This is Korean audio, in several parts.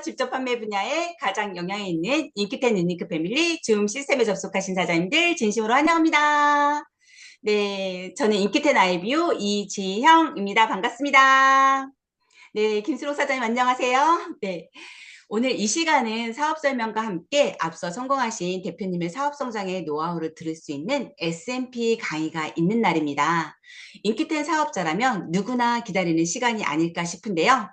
직접 판매 분야에 가장 영향이 있는 인기텐 유니크 패밀리 줌 시스템에 접속하신 사장님들 진심으로 환영합니다. 네, 저는 인기텐 아이비오 이지형입니다. 반갑습니다. 네, 김수록 사장님 안녕하세요. 네, 오늘 이 시간은 사업 설명과 함께 앞서 성공하신 대표님의 사업 성장의 노하우를 들을 수 있는 S&P 강의가 있는 날입니다. 인기텐 사업자라면 누구나 기다리는 시간이 아닐까 싶은데요.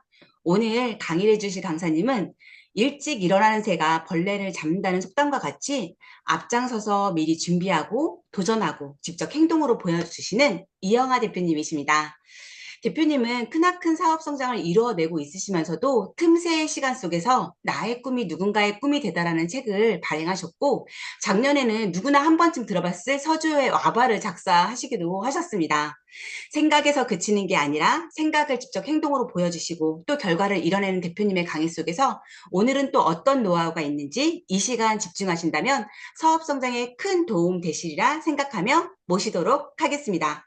오늘 강의를 해주실 강사님은 일찍 일어나는 새가 벌레를 잡는다는 속담과 같이 앞장서서 미리 준비하고 도전하고 직접 행동으로 보여주시는 이영하 대표님이십니다. 대표님은 크나큰 사업 성장을 이루어내고 있으시면서도 틈새의 시간 속에서 나의 꿈이 누군가의 꿈이 되다라는 책을 발행하셨고, 작년에는 누구나 한 번쯤 들어봤을 서주의 와바를 작사하시기도 하셨습니다. 생각에서 그치는 게 아니라 생각을 직접 행동으로 보여주시고 또 결과를 이뤄내는 대표님의 강의 속에서 오늘은 또 어떤 노하우가 있는지 이 시간 집중하신다면 사업 성장에 큰 도움 되시리라 생각하며 모시도록 하겠습니다.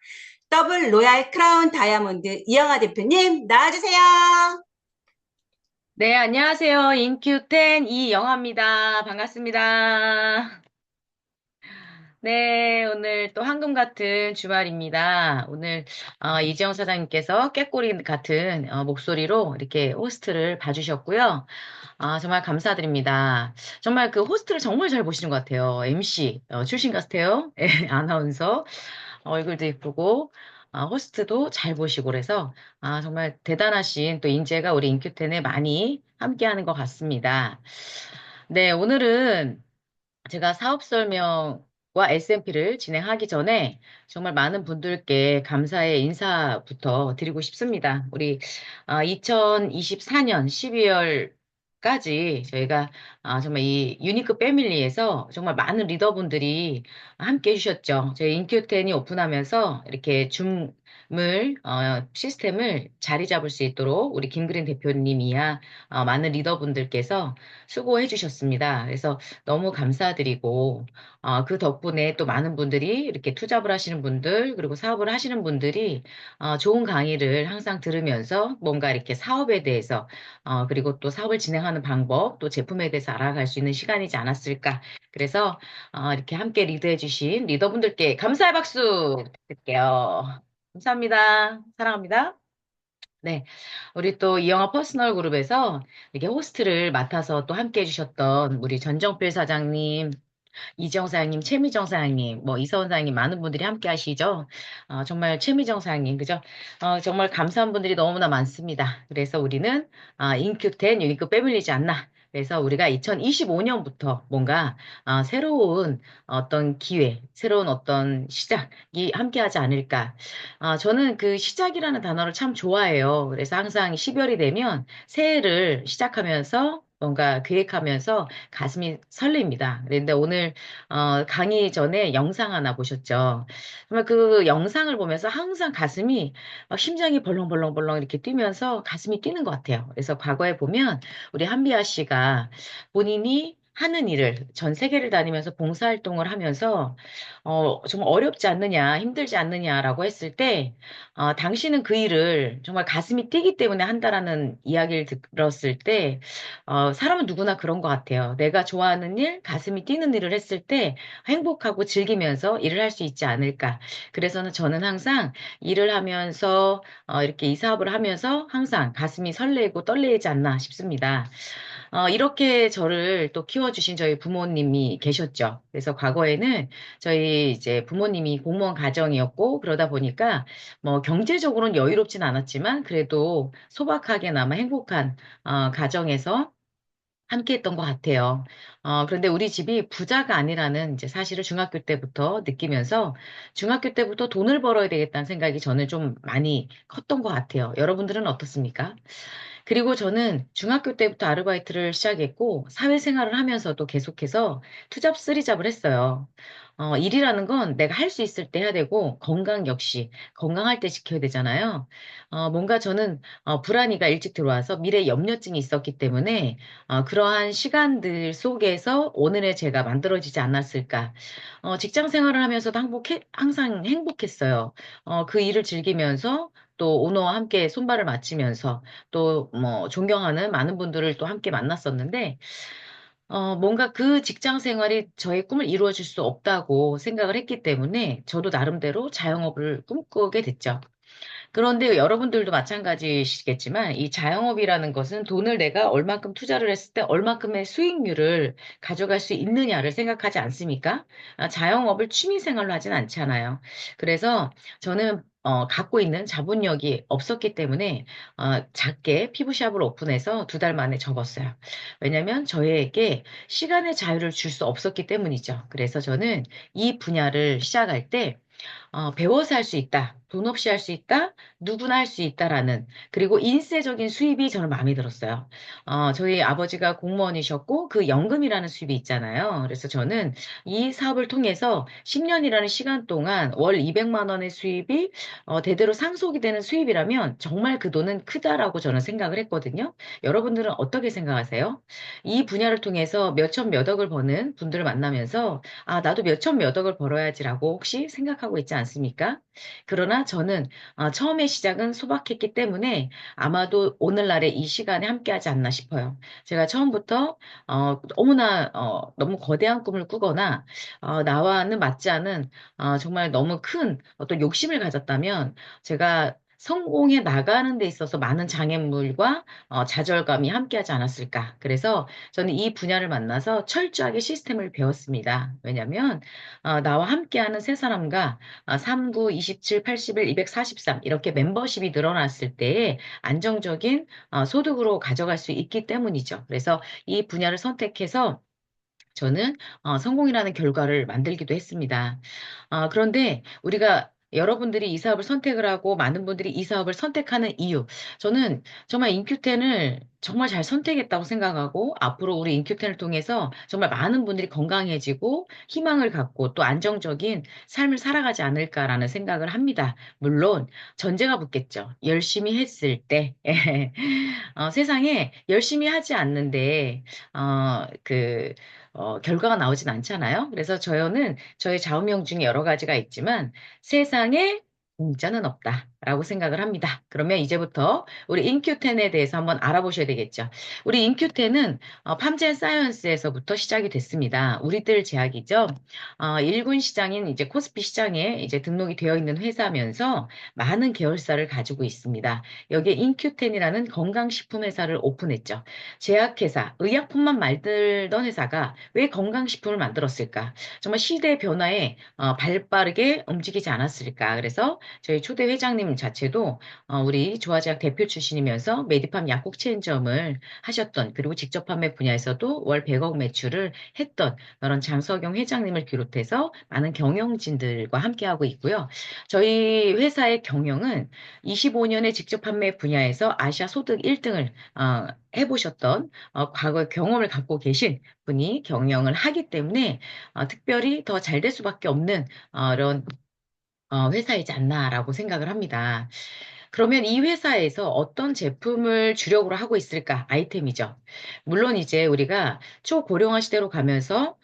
더블 로얄 크라운 다이아몬드 이영하 대표님 나와주세요. 네, 안녕하세요. 인큐텐 이영아입니다. 반갑습니다. 네, 오늘 또 황금 같은 주말입니다. 오늘 이재영 사장님께서 꾀꼬리 같은 목소리로 이렇게 호스트를 봐주셨고요. 정말 감사드립니다. 정말 그 호스트를 정말 잘 보시는 것 같아요. MC 출신 같아요. 예, 아나운서 얼굴도 이쁘고 호스트도 잘 보시고 그래서 정말 대단하신 또 인재가 우리 인큐텐에 많이 함께하는 것 같습니다. 네, 오늘은 제가 사업 설명과 S&P를 진행하기 전에 정말 많은 분들께 감사의 인사부터 드리고 싶습니다. 우리 2024년 12월까지 저희가 정말 이 유니크 패밀리에서 정말 많은 리더분들이 함께 해주셨죠. 저희 인큐텐이 오픈하면서 이렇게 줌을 시스템을 자리 잡을 수 있도록 우리 김그린 대표님이야 많은 리더분들께서 수고해 주셨습니다. 그래서 너무 감사드리고, 그 덕분에 또 많은 분들이 이렇게 투잡을 하시는 분들, 그리고 사업을 하시는 분들이, 좋은 강의를 항상 들으면서 뭔가 이렇게 사업에 대해서, 그리고 또 사업을 진행하는 방법, 또 제품에 대해서 알아갈 수 있는 시간이지 않았을까. 그래서, 이렇게 함께 리드해주신 리더분들께 감사의 박수 드릴게요. 감사합니다. 사랑합니다. 네. 우리 또 이영화 퍼스널 그룹에서 이렇게 호스트를 맡아서 또 함께 해주셨던 우리 전정필 사장님, 이지영 사장님, 최미정 사장님, 뭐 이서원 사장님 많은 분들이 함께 하시죠. 정말 최미정 사장님, 그죠? 정말 감사한 분들이 너무나 많습니다. 그래서 우리는 인큐텐 유니크 패밀리지 않나. 그래서 우리가 2025년부터 뭔가 새로운 어떤 기회, 새로운 어떤 시작이 함께하지 않을까. 저는 그 시작이라는 단어를 참 좋아해요. 그래서 항상 12월이 되면 새해를 시작하면서 뭔가 계획하면서 가슴이 설렙니다. 그런데 오늘 강의 전에 영상 하나 보셨죠? 정말 그 영상을 보면서 항상 가슴이 막 심장이 벌렁벌렁벌렁 이렇게 뛰면서 가슴이 뛰는 것 같아요. 그래서 과거에 보면 우리 한비아 씨가 본인이 하는 일을 전 세계를 다니면서 봉사활동을 하면서 정말 어렵지 않느냐, 힘들지 않느냐라고 했을 때 당신은 그 일을 정말 가슴이 뛰기 때문에 한다라는 이야기를 들었을 때 사람은 누구나 그런 것 같아요. 내가 좋아하는 일, 가슴이 뛰는 일을 했을 때 행복하고 즐기면서 일을 할 수 있지 않을까. 그래서는 저는 항상 일을 하면서, 이렇게 이 사업을 하면서 항상 가슴이 설레고 떨리지 않나 싶습니다. 이렇게 저를 또 키워주신 저희 부모님이 계셨죠. 그래서 과거에는 저희 이제 부모님이 공무원 가정이었고, 그러다 보니까 뭐 경제적으로는 여유롭진 않았지만, 그래도 소박하게나마 행복한, 가정에서 함께 했던 것 같아요. 그런데 우리 집이 부자가 아니라는 이제 사실을 중학교 때부터 느끼면서 중학교 때부터 돈을 벌어야 되겠다는 생각이 저는 좀 많이 컸던 것 같아요. 여러분들은 어떻습니까? 그리고 저는 중학교 때부터 아르바이트를 시작했고 사회생활을 하면서도 계속해서 투잡 쓰리잡을 했어요. 일이라는 건 내가 할 수 있을 때 해야 되고 건강 역시 건강할 때 지켜야 되잖아요. 뭔가 저는 불안이가 일찍 들어와서 미래 염려증이 있었기 때문에 그러한 시간들 속에서 오늘의 제가 만들어지지 않았을까. 직장 생활을 하면서도 항상 행복했어요. 그 일을 즐기면서 또 오너와 함께 손발을 맞추면서 또 뭐 존경하는 많은 분들을 또 함께 만났었는데 뭔가 그 직장 생활이 저의 꿈을 이루어 줄 수 없다고 생각을 했기 때문에 저도 나름대로 자영업을 꿈꾸게 됐죠. 그런데 여러분들도 마찬가지시겠지만 이 자영업이라는 것은 돈을 내가 얼만큼 투자를 했을 때 얼만큼의 수익률을 가져갈 수 있느냐를 생각하지 않습니까? 자영업을 취미 생활로 하진 않잖아요. 그래서 저는 갖고 있는 자본력이 없었기 때문에 작게 피부샵을 오픈해서 2달 만에 접었어요. 왜냐하면 저에게 시간의 자유를 줄 수 없었기 때문이죠. 그래서 저는 이 분야를 시작할 때 배워서 할 수 있다. 돈 없이 할 수 있다. 누구나 할 수 있다라는 그리고 인세적인 수입이 저는 마음에 들었어요. 저희 아버지가 공무원이셨고 그 연금이라는 수입이 있잖아요. 그래서 저는 이 사업을 통해서 10년이라는 시간 동안 월 200만 원의 수입이 대대로 상속이 되는 수입이라면 정말 그 돈은 크다라고 저는 생각을 했거든요. 여러분들은 어떻게 생각하세요? 이 분야를 통해서 몇 천 몇 억을 버는 분들을 만나면서 나도 몇 천 몇 억을 벌어야지라고 혹시 생각하고 있지 않습니까? 그러나 저는 처음에 시작은 소박했기 때문에 아마도 오늘날의 이 시간에 함께하지 않나 싶어요. 제가 처음부터 너무나 너무 거대한 꿈을 꾸거나 나와는 맞지 않은 정말 너무 큰 어떤 욕심을 가졌다면 제가 성공해 나가는 데 있어서 많은 장애물과 좌절감이 함께하지 않았을까. 그래서 저는 이 분야를 만나서 철저하게 시스템을 배웠습니다. 왜냐하면 나와 함께하는 세 사람과 39, 27, 81, 243 이렇게 멤버십이 늘어났을 때에 안정적인 소득으로 가져갈 수 있기 때문이죠. 그래서 이 분야를 선택해서 저는 성공이라는 결과를 만들기도 했습니다. 그런데 우리가 여러분들이 이 사업을 선택을 하고 많은 분들이 이 사업을 선택하는 이유, 저는 정말 인큐텐을 정말 잘 선택했다고 생각하고 앞으로 우리 인큐텐을 통해서 정말 많은 분들이 건강해지고 희망을 갖고 또 안정적인 삶을 살아가지 않을까라는 생각을 합니다. 물론 전제가 붙겠죠. 열심히 했을 때 세상에 열심히 하지 않는데 결과가 나오진 않잖아요. 그래서 저는 저의 좌우명 중에 여러 가지가 있지만 세상에 공짜는 없다라고 생각을 합니다. 그러면 이제부터 우리 인큐텐에 대해서 한번 알아보셔야 되겠죠. 우리 인큐텐은 팜젠 사이언스에서부터 시작이 됐습니다. 우리들 제약이죠. 일군 시장인 이제 코스피 시장에 이제 등록이 되어 있는 회사면서 많은 계열사를 가지고 있습니다. 여기에 인큐텐이라는 건강식품 회사를 오픈했죠. 제약회사, 의약품만 만들던 회사가 왜 건강식품을 만들었을까? 정말 시대 변화에 발빠르게 움직이지 않았을까? 그래서 저희 초대 회장님 자체도 우리 조화제약 대표 출신이면서 메디팜 약국 체인점을 하셨던 그리고 직접 판매 분야에서도 월 100억 매출을 했던 그런 장석영 회장님을 비롯해서 많은 경영진들과 함께하고 있고요. 저희 회사의 경영은 25년의 직접 판매 분야에서 아시아 소득 1등을 해보셨던 과거 경험을 갖고 계신 분이 경영을 하기 때문에 특별히 더 잘 될 수밖에 없는 이런 회사이지 않나라고 생각을 합니다. 그러면 이 회사에서 어떤 제품을 주력으로 하고 있을까? 아이템이죠. 물론 이제 우리가 초고령화 시대로 가면서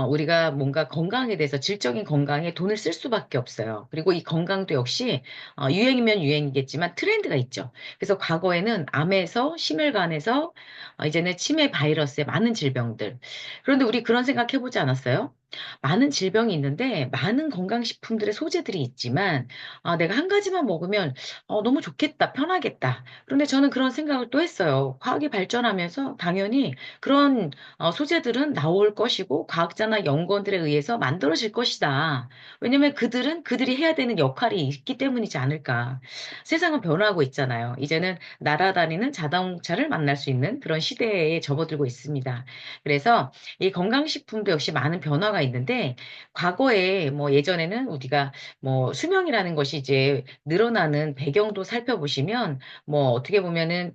우리가 뭔가 건강에 대해서 질적인 건강에 돈을 쓸 수밖에 없어요. 그리고 이 건강도 역시 유행이면 유행이겠지만 트렌드가 있죠. 그래서 과거에는 암에서 심혈관에서 이제는 치매 바이러스의 많은 질병들. 그런데 우리 그런 생각 해보지 않았어요? 많은 질병이 있는데 많은 건강식품들의 소재들이 있지만 내가 한 가지만 먹으면 너무 좋겠다, 편하겠다. 그런데 저는 그런 생각을 또 했어요. 과학이 발전하면서 당연히 그런 소재들은 나올 것이고 과학자나 연구원들에 의해서 만들어질 것이다. 왜냐면 그들은 그들이 해야 되는 역할이 있기 때문이지 않을까. 세상은 변화하고 있잖아요. 이제는 날아다니는 자동차를 만날 수 있는 그런 시대에 접어들고 있습니다. 그래서 이 건강식품도 역시 많은 변화가 있는데 과거에 뭐 예전에는 우리가 뭐 수명이라는 것이 이제 늘어나는 배경도 살펴보시면 뭐 어떻게 보면은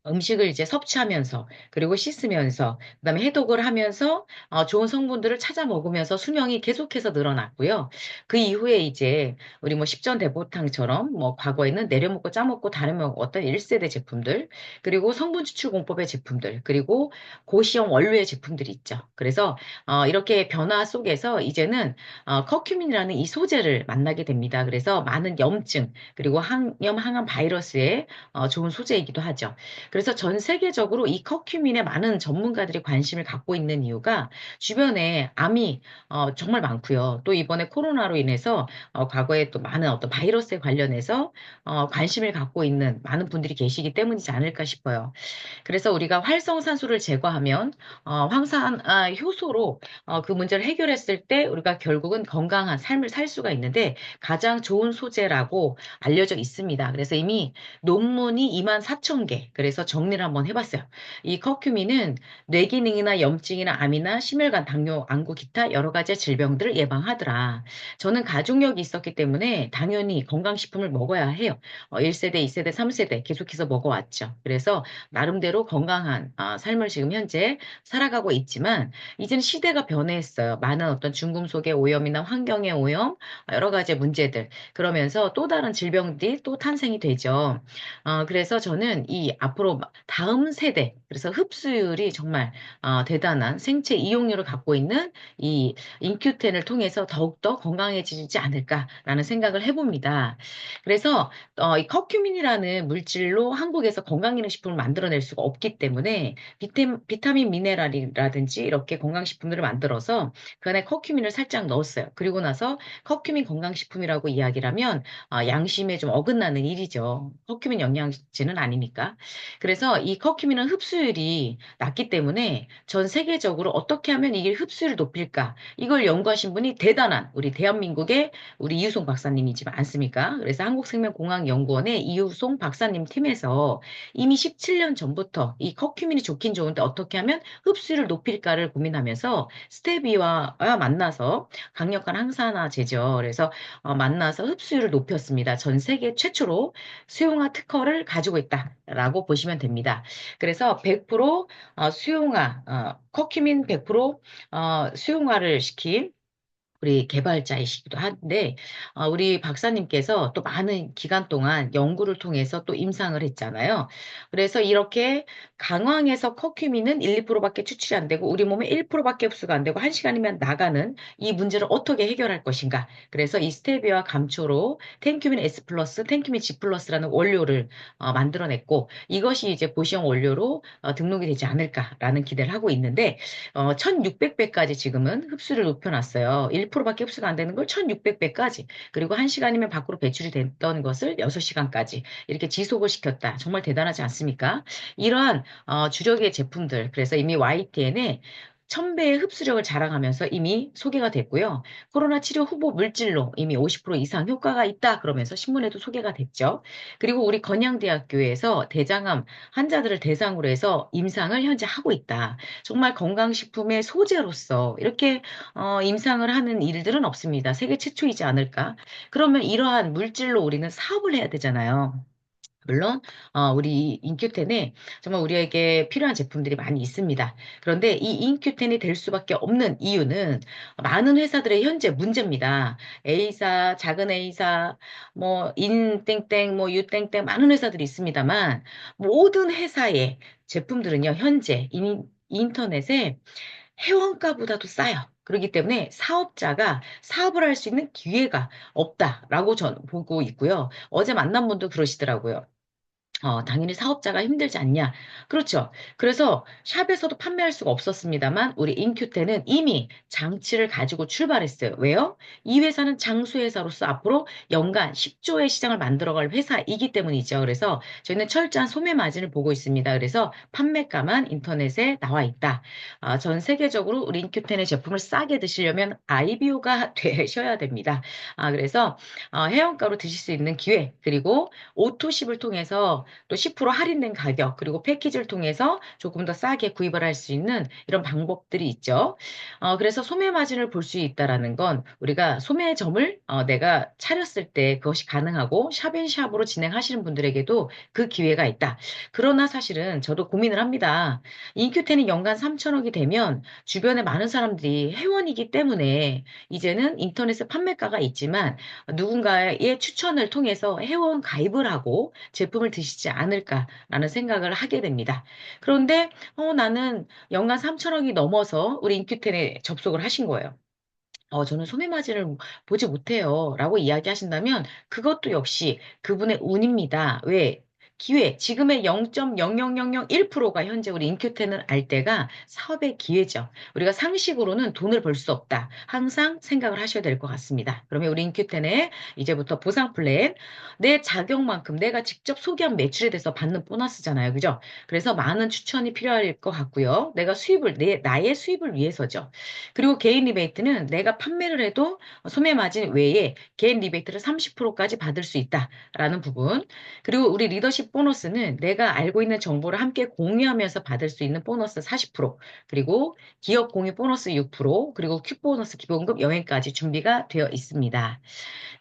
음식을 이제 섭취하면서 그리고 씻으면서 그다음에 해독을 하면서 좋은 성분들을 찾아 먹으면서 수명이 계속해서 늘어났고요. 그 이후에 이제 우리 뭐 십전대보탕처럼 뭐 과거에는 내려먹고 짜먹고 다른 어떤 1세대 제품들 그리고 성분 추출 공법의 제품들 그리고 고시형 원료의 제품들이 있죠. 그래서 이렇게 변화 속에서 이제는 커큐민이라는 이 소재를 만나게 됩니다. 그래서 많은 염증 그리고 항염 항암 바이러스에 좋은 소재이기도 하죠. 그래서 전 세계적으로 이 커큐민에 많은 전문가들이 관심을 갖고 있는 이유가 주변에 암이 정말 많고요. 또 이번에 코로나로 인해서 과거에 또 많은 어떤 바이러스에 관련해서 관심을 갖고 있는 많은 분들이 계시기 때문이지 않을까 싶어요. 그래서 우리가 활성산소를 제거하면 황산 효소로 그 문제를 해결했을 때 우리가 결국은 건강한 삶을 살 수가 있는데 가장 좋은 소재라고 알려져 있습니다. 그래서 이미 논문이 2만 4천 개. 그래서 정리를 한번 해봤어요. 이 커큐민은 뇌기능이나 염증이나 암이나 심혈관, 당뇨, 안구, 기타 여러 가지 질병들을 예방하더라. 저는 가족력이 있었기 때문에 당연히 건강식품을 먹어야 해요. 1세대, 2세대, 3세대 계속해서 먹어왔죠. 그래서 나름대로 건강한 삶을 지금 현재 살아가고 있지만 이제는 시대가 변했어요. 많은 어떤 중금속의 오염이나 환경의 오염, 여러 가지 문제들 그러면서 또 다른 질병들이 또 탄생이 되죠. 그래서 저는 이 앞으로 다음 세대, 그래서 흡수율이 정말 대단한 생체 이용률을 갖고 있는 이 인큐텐을 통해서 더욱더 건강해지지 않을까라는 생각을 해봅니다. 그래서 이 커큐민이라는 물질로 한국에서 건강기능식품을 만들어낼 수가 없기 때문에 비타민 미네랄이라든지 이렇게 건강식품들을 만들어서 그 안에 커큐민을 살짝 넣었어요. 그리고 나서 커큐민 건강식품이라고 이야기를 하면 양심에 좀 어긋나는 일이죠. 커큐민 영양제는 아니니까. 그래서 이 커큐민은 흡수율이 낮기 때문에 전 세계적으로 어떻게 하면 이게 흡수율을 높일까? 이걸 연구하신 분이 대단한 우리 대한민국의 우리 이유송 박사님이지 않습니까? 그래서 한국생명공학연구원의 이유송 박사님 팀에서 이미 17년 전부터 이 커큐민이 좋긴 좋은데 어떻게 하면 흡수율을 높일까를 고민하면서 스테비와 만나서 강력한 항산화제죠. 그래서 만나서 흡수율을 높였습니다. 전 세계 최초로 수용화 특허를 가지고 있다라고 보시면 됩니다. 그래서 100% 수용화, 커큐민 100% 수용화를 시킨 우리 개발자이시기도 한데, 우리 박사님께서 또 많은 기간 동안 연구를 통해서 또 임상을 했잖아요. 그래서 이렇게 강황에서 커큐민은 1, 2%밖에 추출이 안 되고 우리 몸에 1%밖에 흡수가 안 되고 1시간이면 나가는 이 문제를 어떻게 해결할 것인가. 그래서 이 스테비아 감초로 텐큐민 S 플러스, 텐큐민 G 플러스라는 원료를 만들어냈고 이것이 이제 보시형 원료로 등록이 되지 않을까라는 기대를 하고 있는데 1600배까지 지금은 흡수를 높여놨어요. 1%밖에 흡수가 안 되는 걸 1600배까지. 그리고 1시간이면 밖으로 배출이 됐던 것을 6시간까지 이렇게 지속을 시켰다. 정말 대단하지 않습니까? 이러한 주력의 제품들, 그래서 이미 YTN에 1000배의 흡수력을 자랑하면서 이미 소개가 됐고요. 코로나 치료 후보 물질로 이미 50% 이상 효과가 있다. 그러면서 신문에도 소개가 됐죠. 그리고 우리 건양대학교에서 대장암 환자들을 대상으로 해서 임상을 현재 하고 있다. 정말 건강식품의 소재로서 이렇게 임상을 하는 일들은 없습니다. 세계 최초이지 않을까? 그러면 이러한 물질로 우리는 사업을 해야 되잖아요. 물론 우리 인큐텐에 정말 우리에게 필요한 제품들이 많이 있습니다. 그런데 이 인큐텐이 될 수밖에 없는 이유는 많은 회사들의 현재 문제입니다. A사, 작은 A사, 뭐 인땡땡, 뭐 유땡땡 많은 회사들이 있습니다만 모든 회사의 제품들은요 현재 인터넷에 회원가보다도 싸요. 그렇기 때문에 사업자가 사업을 할 수 있는 기회가 없다라고 저는 보고 있고요. 어제 만난 분도 그러시더라고요. 당연히 사업자가 힘들지 않냐. 그렇죠. 그래서 샵에서도 판매할 수가 없었습니다만 우리 인큐테는 이미 장치를 가지고 출발했어요. 왜요? 이 회사는 장수회사로서 앞으로 연간 10조의 시장을 만들어갈 회사이기 때문이죠. 그래서 저희는 철저한 소매 마진을 보고 있습니다. 그래서 판매가만 인터넷에 나와 있다. 전 세계적으로 우리 인큐텐의 제품을 싸게 드시려면 아이비오가 되셔야 됩니다. 그래서 해원가로 드실 수 있는 기회 그리고 오토십을 통해서 또 10% 할인된 가격, 그리고 패키지를 통해서 조금 더 싸게 구입을 할 수 있는 이런 방법들이 있죠. 그래서 소매 마진을 볼 수 있다라는 건 우리가 소매점을 내가 차렸을 때 그것이 가능하고 샵앤샵으로 진행하시는 분들에게도 그 기회가 있다. 그러나 사실은 저도 고민을 합니다. 인큐텐이 연간 3천억이 되면 주변에 많은 사람들이 회원이기 때문에 이제는 인터넷에 판매가가 있지만 누군가의 추천을 통해서 회원 가입을 하고 제품을 드시지 않을까라는 생각을 하게 됩니다. 그런데 나는 연간 3천억이 넘어서 우리 인큐텐에 접속을 하신 거예요. 저는 소매 마진을 보지 못해요. 라고 이야기하신다면 그것도 역시 그분의 운입니다. 왜? 기회, 지금의 0.00001%가 현재 우리 인큐텐은 알 때가 사업의 기회죠. 우리가 상식으로는 돈을 벌 수 없다. 항상 생각을 하셔야 될 것 같습니다. 그러면 우리 인큐텐의 이제부터 보상 플랜, 내 자격만큼 내가 직접 소개한 매출에 대해서 받는 보너스잖아요. 그죠? 그래서 많은 추천이 필요할 것 같고요. 내가 수입을, 나의 수입을 위해서죠. 그리고 개인 리베이트는 내가 판매를 해도 소매 마진 외에 개인 리베이트를 30%까지 받을 수 있다라는 부분. 그리고 우리 리더십 보너스는 내가 알고 있는 정보를 함께 공유하면서 받을 수 있는 보너스 40%, 그리고 기업 공유 보너스 6%, 그리고 큐 보너스 기본급 여행까지 준비가 되어 있습니다.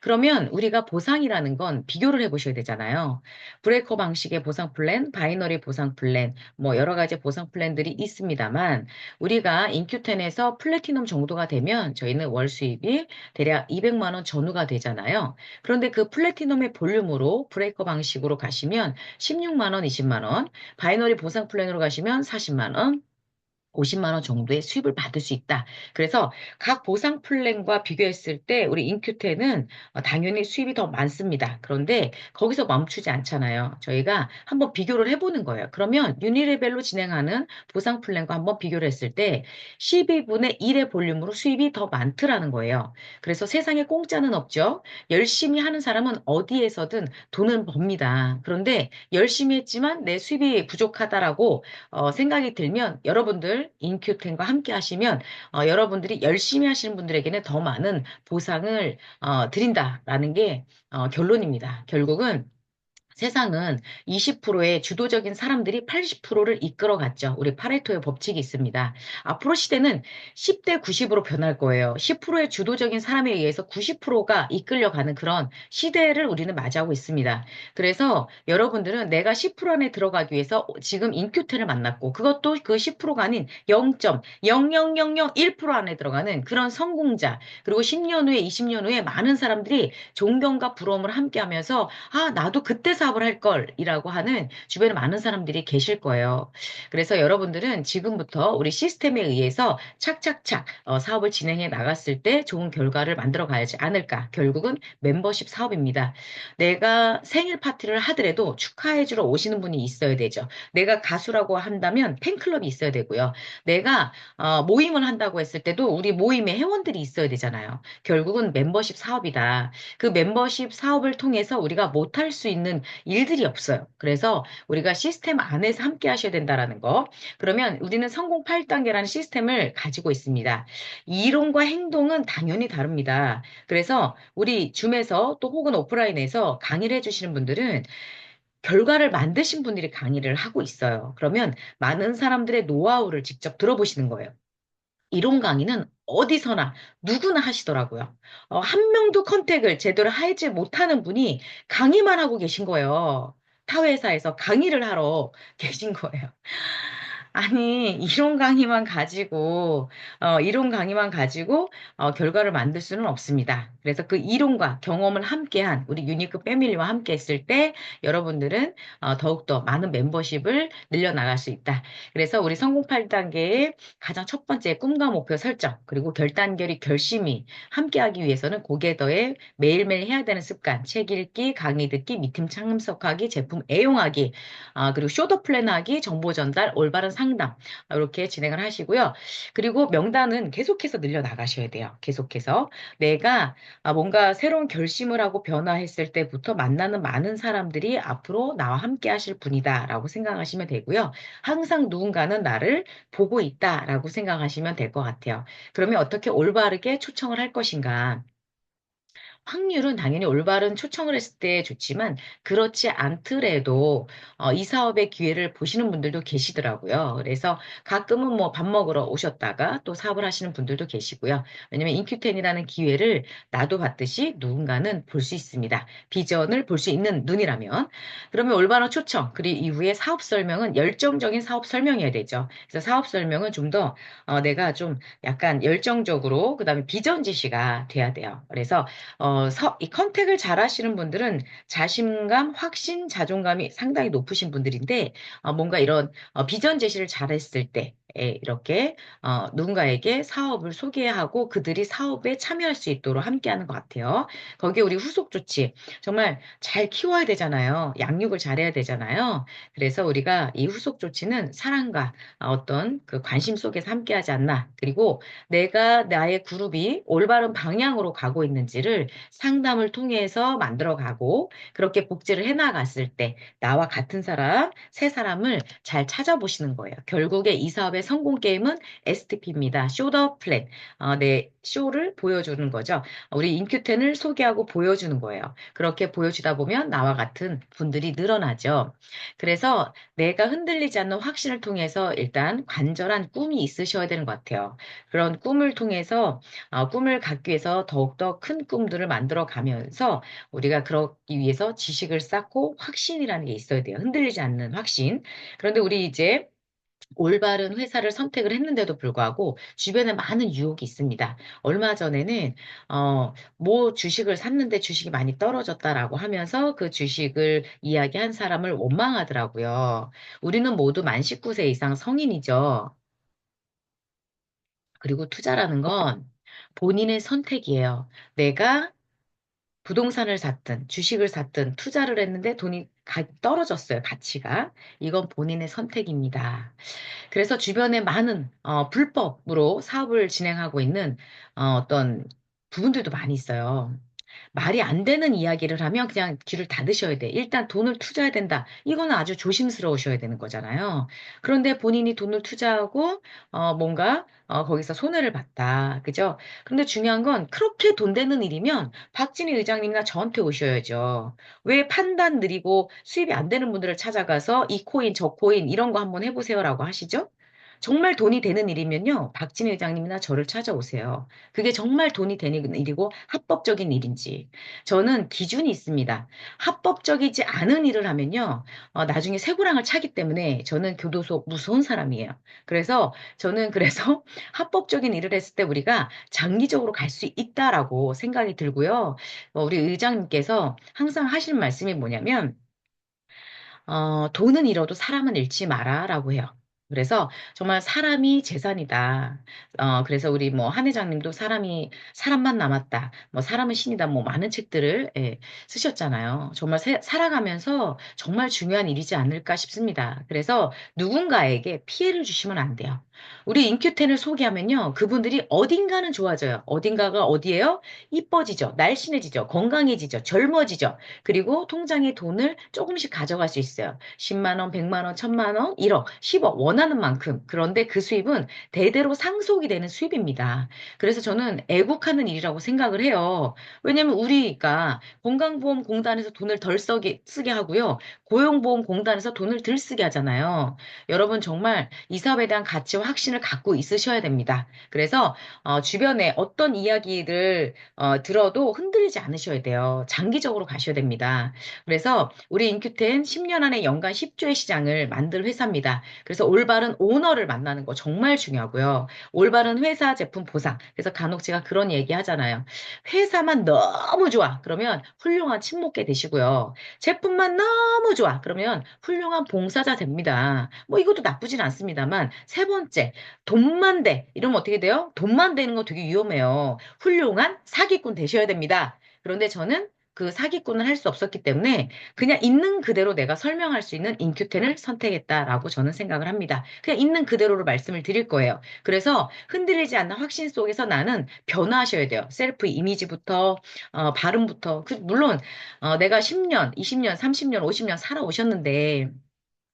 그러면 우리가 보상이라는 건 비교를 해보셔야 되잖아요. 브레이커 방식의 보상 플랜, 바이너리 보상 플랜, 뭐 여러 가지 보상 플랜들이 있습니다만 우리가 인큐텐에서 플래티넘 정도가 되면 저희는 월 수입이 대략 200만 원 전후가 되잖아요. 그런데 그 플래티넘의 볼륨으로 브레이커 방식으로 가시면 16만 원, 20만 원, 바이너리 보상 플랜으로 가시면 40만 원, 50만 원 정도의 수입을 받을 수 있다. 그래서 각 보상 플랜과 비교했을 때 우리 인큐텐은 당연히 수입이 더 많습니다. 그런데 거기서 멈추지 않잖아요. 저희가 한번 비교를 해보는 거예요. 그러면 유니레벨로 진행하는 보상 플랜과 한번 비교를 했을 때 12분의 1의 볼륨으로 수입이 더 많더라는 거예요. 그래서 세상에 공짜는 없죠. 열심히 하는 사람은 어디에서든 돈은 법니다. 그런데 열심히 했지만 내 수입이 부족하다라고 생각이 들면 여러분들 인큐텐과 함께 하시면 여러분들이 열심히 하시는 분들에게는 더 많은 보상을 드린다라는 게 결론입니다. 결국은 세상은 20%의 주도적인 사람들이 80%를 이끌어갔죠. 우리 파레토의 법칙이 있습니다. 앞으로 시대는 10대 90으로 변할 거예요. 10%의 주도적인 사람에 의해서 90%가 이끌려가는 그런 시대를 우리는 맞이하고 있습니다. 그래서 여러분들은 내가 10% 안에 들어가기 위해서 지금 인큐텐을 만났고 그것도 그 10%가 아닌 0.00001% 안에 들어가는 그런 성공자 그리고 10년 후에 20년 후에 많은 사람들이 존경과 부러움을 함께하면서 나도 그때 사업을 할 걸이라고 하는 주변에 많은 사람들이 계실 거예요. 그래서 여러분들은 지금부터 우리 시스템에 의해서 착착착 사업을 진행해 나갔을 때 좋은 결과를 만들어 가야지 않을까. 결국은 멤버십 사업입니다. 내가 생일 파티를 하더라도 축하해주러 오시는 분이 있어야 되죠. 내가 가수라고 한다면 팬클럽이 있어야 되고요. 내가 모임을 한다고 했을 때도 우리 모임에 회원들이 있어야 되잖아요. 결국은 멤버십 사업이다. 그 멤버십 사업을 통해서 우리가 못할 수 있는 일들이 없어요. 그래서 우리가 시스템 안에서 함께 하셔야 된다라는 거. 그러면 우리는 성공 8단계라는 시스템을 가지고 있습니다. 이론과 행동은 당연히 다릅니다. 그래서 우리 줌에서 또 혹은 오프라인에서 강의를 해주시는 분들은 결과를 만드신 분들이 강의를 하고 있어요. 그러면 많은 사람들의 노하우를 직접 들어보시는 거예요. 이론 강의는 어디서나 누구나 하시더라고요. 한 명도 컨택을 제대로 하지 못하는 분이 강의만 하고 계신 거예요. 타 회사에서 강의를 하러 계신 거예요. 아니, 이론 강의만 가지고, 결과를 만들 수는 없습니다. 그래서 그 이론과 경험을 함께한 우리 유니크 패밀리와 함께 했을 때, 여러분들은 더욱더 많은 멤버십을 늘려나갈 수 있다. 그래서 우리 성공 8단계의 가장 첫 번째 꿈과 목표 설정, 그리고 결단결의 결심이 함께하기 위해서는 고개 더해 매일매일 해야 되는 습관, 책 읽기, 강의 듣기, 미팅 참석하기, 제품 애용하기, 그리고 쇼더 플랜하기, 정보 전달, 올바른 상담 이렇게 진행을 하시고요. 그리고 명단은 계속해서 늘려나가셔야 돼요. 계속해서 내가 뭔가 새로운 결심을 하고 변화했을 때부터 만나는 많은 사람들이 앞으로 나와 함께 하실 분이다라고 생각하시면 되고요. 항상 누군가는 나를 보고 있다라고 생각하시면 될 것 같아요. 그러면 어떻게 올바르게 초청을 할 것인가? 확률은 당연히 올바른 초청을 했을 때 좋지만 그렇지 않더라도 이 사업의 기회를 보시는 분들도 계시더라고요. 그래서 가끔은 뭐 밥 먹으러 오셨다가 또 사업을 하시는 분들도 계시고요. 왜냐면 인큐텐이라는 기회를 나도 봤듯이 누군가는 볼 수 있습니다. 비전을 볼 수 있는 눈이라면. 그러면 올바른 초청, 그리고 이후에 사업 설명은 열정적인 사업 설명이어야 되죠. 그래서 사업 설명은 좀 더 내가 좀 약간 열정적으로 그다음에 비전 지시가 돼야 돼요. 그래서 이 컨택을 잘 하시는 분들은 자신감, 확신, 자존감이 상당히 높으신 분들인데, 뭔가 이런 비전 제시를 잘했을 때, 이렇게 누군가에게 사업을 소개하고 그들이 사업에 참여할 수 있도록 함께하는 것 같아요. 거기에 우리 후속 조치 정말 잘 키워야 되잖아요. 양육을 잘해야 되잖아요. 그래서 우리가 이 후속 조치는 사랑과 어떤 그 관심 속에서 함께하지 않나. 그리고 내가 나의 그룹이 올바른 방향으로 가고 있는지를 상담을 통해서 만들어가고 그렇게 복제를 해나갔을 때 나와 같은 사람, 세 사람을 잘 찾아보시는 거예요. 결국에 이 사업의 성공 게임은 STP입니다. 쇼 더 플랜. 내 쇼를 보여주는 거죠. 우리 인큐텐을 소개하고 보여주는 거예요. 그렇게 보여주다 보면 나와 같은 분들이 늘어나죠. 그래서 내가 흔들리지 않는 확신을 통해서 일단 간절한 꿈이 있으셔야 되는 것 같아요. 그런 꿈을 통해서 꿈을 갖기 위해서 더욱더 큰 꿈들을 만들어 가면서 우리가 그러기 위해서 지식을 쌓고 확신이라는 게 있어야 돼요. 흔들리지 않는 확신. 그런데 우리 이제 올바른 회사를 선택을 했는데도 불구하고 주변에 많은 유혹이 있습니다. 얼마 전에는 뭐 주식을 샀는데 주식이 많이 떨어졌다라고 하면서 그 주식을 이야기한 사람을 원망하더라고요. 우리는 모두 만 19세 이상 성인이죠. 그리고 투자라는 건 본인의 선택이에요. 내가 부동산을 샀든 주식을 샀든 투자를 했는데 돈이 떨어졌어요, 가치가. 이건 본인의 선택입니다. 그래서 주변에 많은 불법으로 사업을 진행하고 있는 어떤 부분들도 많이 있어요. 말이 안 되는 이야기를 하면 그냥 귀를 닫으셔야 돼. 일단 돈을 투자해야 된다. 이거는 아주 조심스러우셔야 되는 거잖아요. 그런데 본인이 돈을 투자하고 뭔가 거기서 손해를 봤다. 그죠? 근데 중요한 건 그렇게 돈 되는 일이면 박진희 의장님이나 저한테 오셔야죠. 왜 판단 느리고 수입이 안 되는 분들을 찾아가서 이 코인, 저 코인 이런 거 한번 해보세요라고 하시죠? 정말 돈이 되는 일이면요. 박진희 회장님이나 저를 찾아오세요. 그게 정말 돈이 되는 일이고 합법적인 일인지. 저는 기준이 있습니다. 합법적이지 않은 일을 하면요. 나중에 쇠고랑을 차기 때문에 저는 교도소 무서운 사람이에요. 그래서 합법적인 일을 했을 때 우리가 장기적으로 갈 수 있다라고 생각이 들고요. 우리 의장님께서 항상 하시는 말씀이 뭐냐면 돈은 잃어도 사람은 잃지 마라라고 해요. 그래서 정말 사람이 재산이다. 그래서 우리 뭐 한 회장님도 사람만 남았다. 뭐 사람은 신이다. 뭐 많은 책들을 쓰셨잖아요. 정말 살아가면서 정말 중요한 일이지 않을까 싶습니다. 그래서 누군가에게 피해를 주시면 안 돼요. 우리 인큐텐을 소개하면요. 그분들이 어딘가는 좋아져요. 어딘가가 어디예요? 이뻐지죠. 날씬해지죠. 건강해지죠. 젊어지죠. 그리고 통장에 돈을 조금씩 가져갈 수 있어요. 10만 원, 100만 원, 1000만 원, 1억, 10억 원하는 만큼. 그런데 그 수입은 대대로 상속이 되는 수입입니다. 그래서 저는 애국하는 일이라고 생각을 해요. 왜냐면 우리가 건강보험공단에서 돈을 덜 쓰게 하고요. 고용보험공단에서 돈을 덜 쓰게 하잖아요. 여러분 정말 이 사업에 대한 가치와 확신을 갖고 있으셔야 됩니다. 그래서 주변에 어떤 이야기를 들어도 흔들리지 않으셔야 돼요. 장기적으로 가셔야 됩니다. 그래서 우리 인큐텐 10년 안에 연간 10조의 시장을 만들 회사입니다. 그래서 올바른 오너를 만나는 거 정말 중요하고요. 올바른 회사 제품 보상. 그래서 간혹 제가 그런 얘기 하잖아요. 회사만 너무 좋아. 그러면 훌륭한 친목계 되시고요. 제품만 너무 좋아. 그러면 훌륭한 봉사자 됩니다. 뭐 이것도 나쁘진 않습니다만 세 번째, 돈만 돼. 이러면 어떻게 돼요? 돈만 되는 거 되게 위험해요. 훌륭한 사기꾼 되셔야 됩니다. 그런데 저는 그 사기꾼을 할 수 없었기 때문에 그냥 있는 그대로 내가 설명할 수 있는 인큐텐을 선택했다라고 저는 생각을 합니다. 그냥 있는 그대로로 말씀을 드릴 거예요. 그래서 흔들리지 않는 확신 속에서 나는 변화하셔야 돼요. 셀프 이미지부터 발음부터 물론 내가 10년, 20년, 30년, 50년 살아오셨는데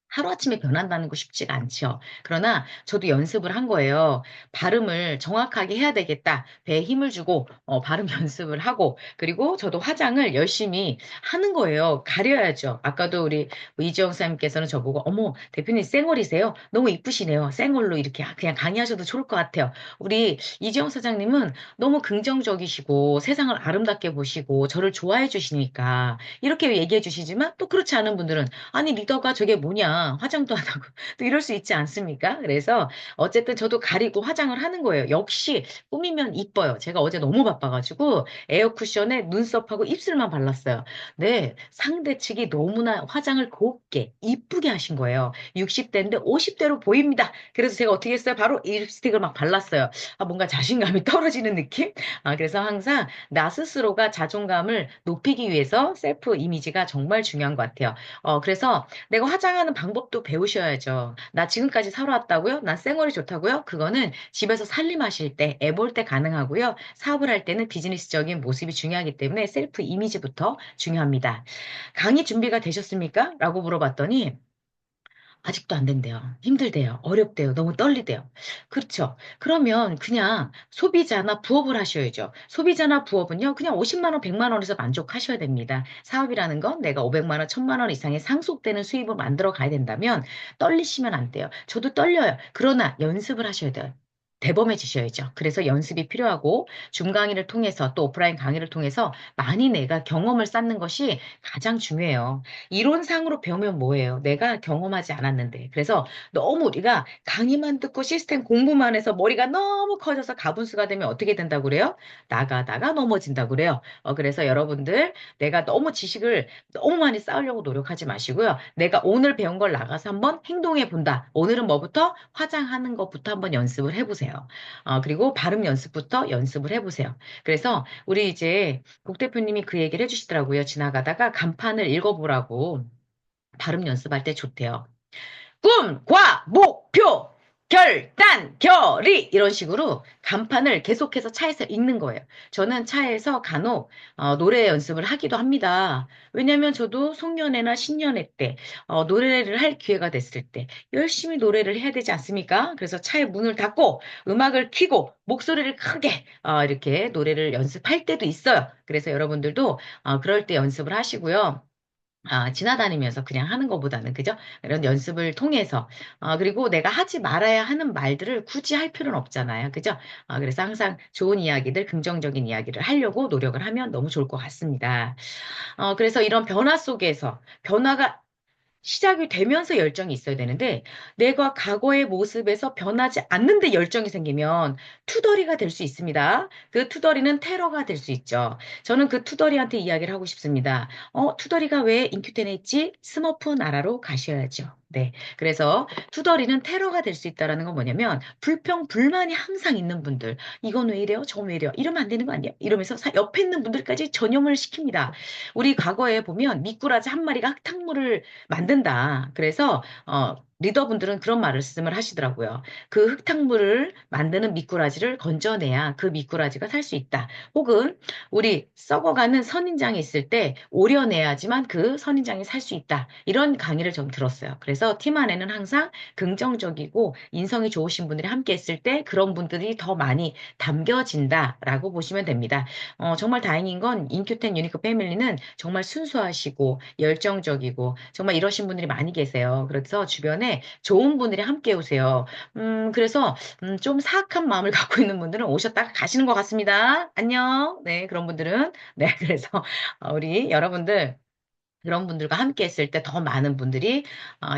하루아침에 변한다는 거 쉽지가 않죠. 그러나 저도 연습을 한 거예요. 발음을 정확하게 해야 되겠다. 배에 힘을 주고 발음 연습을 하고 그리고 저도 화장을 열심히 하는 거예요. 가려야죠. 아까도 우리 이지영 사님께서는 저보고 어머 대표님 쌩얼이세요? 너무 이쁘시네요. 쌩얼로 이렇게 그냥 강의하셔도 좋을 것 같아요. 우리 이지영 사장님은 너무 긍정적이시고 세상을 아름답게 보시고 저를 좋아해 주시니까 이렇게 얘기해 주시지만 또 그렇지 않은 분들은 아니, 리더가 저게 뭐냐. 화장도 안 하고. 또 이럴 수 있지 않습니까? 그래서 어쨌든 저도 가리고 화장을 하는 거예요. 역시 꾸미면 이뻐요. 제가 어제 너무 바빠가지고 에어 쿠션에 눈썹하고 입술만 발랐어요. 네, 상대 측이 너무나 화장을 곱게, 이쁘게 하신 거예요. 60대인데 50대로 보입니다. 그래서 제가 어떻게 했어요? 바로 이 립스틱을 막 발랐어요. 아, 뭔가 자신감이 떨어지는 느낌? 아, 그래서 항상 나 스스로가 자존감을 높이기 위해서 셀프 이미지가 정말 중요한 것 같아요. 그래서 내가 화장하는 방법도 배우셔야죠. 나 지금까지 살아왔다고요? 난 쌩얼이 좋다고요? 그거는 집에서 살림하실 때, 애 볼 때 가능하고요. 사업을 할 때는 비즈니스적인 모습이 중요하기 때문에 셀프 이미지부터 중요합니다. 강의 준비가 되셨습니까? 라고 물어봤더니 아직도 안 된대요. 힘들대요. 어렵대요. 너무 떨리대요. 그렇죠. 그러면 그냥 소비자나 부업을 하셔야죠. 소비자나 부업은요, 그냥 50만 원, 100만 원에서 만족하셔야 됩니다. 사업이라는 건 내가 500만 원, 1000만 원 이상의 상속되는 수입을 만들어 가야 된다면 떨리시면 안 돼요. 저도 떨려요. 그러나 연습을 하셔야 돼요. 대범해지셔야죠. 그래서 연습이 필요하고 줌 강의를 통해서 또 오프라인 강의를 통해서 많이 내가 경험을 쌓는 것이 가장 중요해요. 이론상으로 배우면 뭐예요? 내가 경험하지 않았는데. 그래서 너무 우리가 강의만 듣고 시스템 공부만 해서 머리가 너무 커져서 가분수가 되면 어떻게 된다고 그래요? 나가다가 넘어진다고 그래요. 그래서 여러분들 내가 너무 지식을 너무 많이 쌓으려고 노력하지 마시고요. 내가 오늘 배운 걸 나가서 한번 행동해 본다. 오늘은 뭐부터? 화장하는 것부터 한번 연습을 해보세요. 그리고 발음 연습부터 연습을 해보세요. 그래서 우리 이제 국 대표님이 그 얘기를 해주시더라고요. 지나가다가 간판을 읽어보라고 발음 연습할 때 좋대요. 꿈, 과, 목표, 결단, 결의 이런 식으로 간판을 계속해서 차에서 읽는 거예요. 저는 차에서 간혹 노래 연습을 하기도 합니다. 왜냐하면 저도 송년회나 신년회 때 노래를 할 기회가 됐을 때 열심히 노래를 해야 되지 않습니까? 그래서 차에 문을 닫고 음악을 켜고 목소리를 크게 이렇게 노래를 연습할 때도 있어요. 그래서 여러분들도 그럴 때 연습을 하시고요. 지나다니면서 그냥 하는 것보다는, 그죠? 이런 연습을 통해서, 그리고 내가 하지 말아야 하는 말들을 굳이 할 필요는 없잖아요. 그죠? 그래서 항상 좋은 이야기들, 긍정적인 이야기를 하려고 노력을 하면 너무 좋을 것 같습니다. 그래서 이런 변화 속에서, 변화가 시작이 되면서 열정이 있어야 되는데 내가 과거의 모습에서 변하지 않는데 열정이 생기면 투덜이가 될 수 있습니다. 그 투덜이는 테러가 될 수 있죠. 저는 그 투덜이한테 이야기를 하고 싶습니다. 투덜이가 왜 인큐텐에 있지? 스머프 나라로 가셔야죠. 네. 그래서 투덜이는 테러가 될 수 있다라는 건 뭐냐면 불평, 불만이 항상 있는 분들. 이건 왜 이래요? 저건 왜 이래요? 이러면 안 되는 거 아니에요? 이러면서 옆에 있는 분들까지 전염을 시킵니다. 우리 과거에 보면 미꾸라지 한 마리가 흙탕물을 만든다. 그래서 리더분들은 그런 말씀을 하시더라고요. 그 흙탕물을 만드는 미꾸라지를 건져내야 그 미꾸라지가 살 수 있다. 혹은 우리 썩어가는 선인장이 있을 때 오려내야지만 그 선인장이 살 수 있다. 이런 강의를 좀 들었어요. 그래서 팀 안에는 항상 긍정적이고 인성이 좋으신 분들이 함께 했을 때 그런 분들이 더 많이 담겨진다라고 보시면 됩니다. 정말 다행인 건 인큐텐 유니크 패밀리는 정말 순수하시고 열정적이고 정말 이러신 분들이 많이 계세요. 그래서 주변에 좋은 분들이 함께 오세요. 그래서 좀 사악한 마음을 갖고 있는 분들은 오셨다가 가시는 것 같습니다. 안녕. 네, 그런 분들은 네, 그래서 우리 여러분들 그런 분들과 함께 했을 때 더 많은 분들이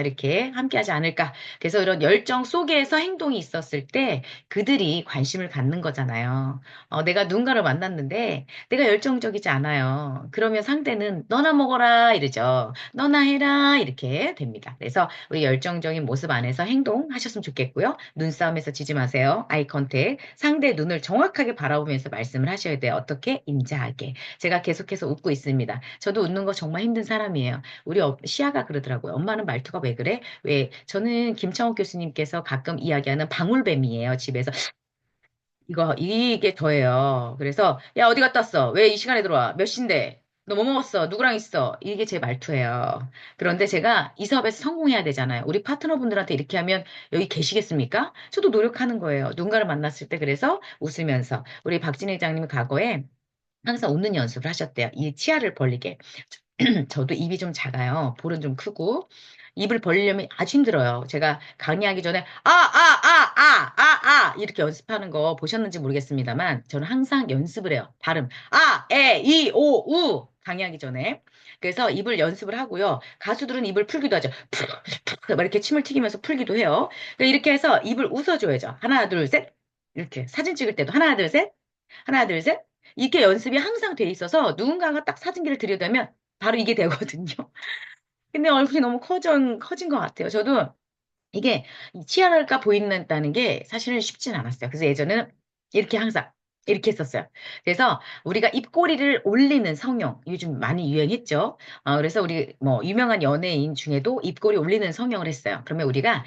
이렇게 함께 하지 않을까. 그래서 이런 열정 속에서 행동이 있었을 때 그들이 관심을 갖는 거잖아요. 내가 누군가를 만났는데 내가 열정적이지 않아요. 그러면 상대는 너나 먹어라 이러죠. 너나 해라 이렇게 됩니다. 그래서 우리 열정적인 모습 안에서 행동하셨으면 좋겠고요. 눈싸움에서 지지 마세요. 아이 컨택. 상대 눈을 정확하게 바라보면서 말씀을 하셔야 돼요. 어떻게? 임자하게. 제가 계속해서 웃고 있습니다. 저도 웃는 거 정말 힘든 사람이에요. 우리 시아가 그러더라고요. 엄마는 말투가 왜 그래? 왜? 저는 김창욱 교수님께서 가끔 이야기하는 방울뱀이에요. 집에서 이게 저예요. 그래서 야 어디 갔다 왔어? 왜 이 시간에 들어와? 몇 시인데? 너 뭐 먹었어? 누구랑 있어? 이게 제 말투예요. 그런데 제가 이 사업에서 성공해야 되잖아요. 우리 파트너분들한테 이렇게 하면 여기 계시겠습니까? 저도 노력하는 거예요. 누군가를 만났을 때 그래서 웃으면서 우리 박진 회장님이 과거에 항상 웃는 연습을 하셨대요. 이 치아를 벌리게. 저도 입이 좀 작아요. 볼은 좀 크고. 입을 벌리려면 아주 힘들어요. 제가 강의하기 전에 이렇게 연습하는 거 보셨는지 모르겠습니다만 저는 항상 연습을 해요. 발음 이, 오, 우 강의하기 전에. 그래서 입을 연습을 하고요. 가수들은 입을 풀기도 하죠. 막 이렇게 침을 튀기면서 풀기도 해요. 그러니까 이렇게 해서 입을 웃어줘야죠. 하나, 둘, 셋. 이렇게 사진 찍을 때도 하나, 둘, 셋. 하나, 둘, 셋. 이게 연습이 항상 돼 있어서 누군가가 딱 사진기를 들여다면 바로 이게 되거든요. 근데 얼굴이 너무 커진 것 같아요. 저도 이게 이 치아가 보인다는 게 사실은 쉽진 않았어요. 그래서 예전에는 이렇게 항상 이렇게 했었어요. 그래서 우리가 입꼬리를 올리는 성형 요즘 많이 유행했죠. 그래서 우리 뭐 유명한 연예인 중에도 입꼬리 올리는 성형을 했어요. 그러면 우리가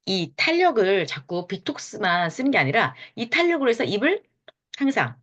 이 탄력을 자꾸 비톡스만 쓰는 게 아니라 이 탄력으로 해서 입을 항상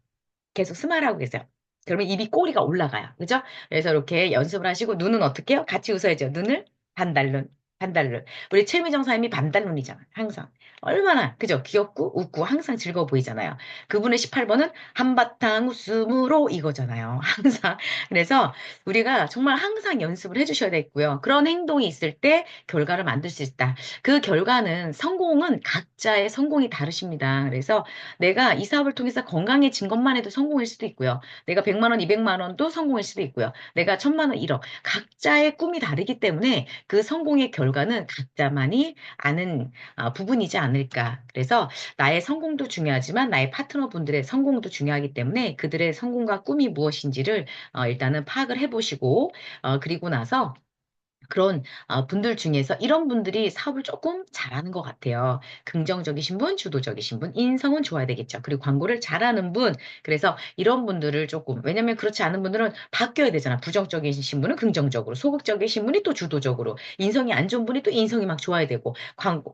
계속 스마일하고 계세요. 그러면 입이 꼬리가 올라가요. 그죠? 그래서 이렇게 연습을 하시고 눈은 어떻게 해요? 같이 웃어야죠. 눈을 반달눈, 반달눈. 우리 최미정 사님이 반달눈이잖아요. 항상. 얼마나, 그죠? 귀엽고 웃고 항상 즐거워 보이잖아요. 그분의 18번은 한바탕 웃음으로 이거잖아요. 항상. 그래서 우리가 정말 항상 연습을 해주셔야 되고요. 그런 행동이 있을 때 결과를 만들 수 있다. 그 결과는 성공은 각자의 성공이 다르십니다. 그래서 내가 이 사업을 통해서 건강해진 것만 해도 성공일 수도 있고요. 내가 100만 원, 200만 원도 성공일 수도 있고요. 내가 1000만 원, 1억. 각자의 꿈이 다르기 때문에 그 성공의 결과는 각자만이 아는 부분이지 않을까. 그래서 나의 성공도 중요하지만 나의 파트너분들의 성공도 중요하기 때문에 그들의 성공과 꿈이 무엇인지를 일단은 파악을 해보시고 그리고 나서 그런 분들 중에서 이런 분들이 사업을 조금 잘하는 것 같아요. 긍정적이신 분, 주도적이신 분, 인성은 좋아야 되겠죠. 그리고 광고를 잘하는 분. 그래서 이런 분들을 조금, 왜냐면 그렇지 않은 분들은 바뀌어야 되잖아. 부정적이신 분은 긍정적으로, 소극적이신 분이 또 주도적으로, 인성이 안 좋은 분이 또 인성이 막 좋아야 되고,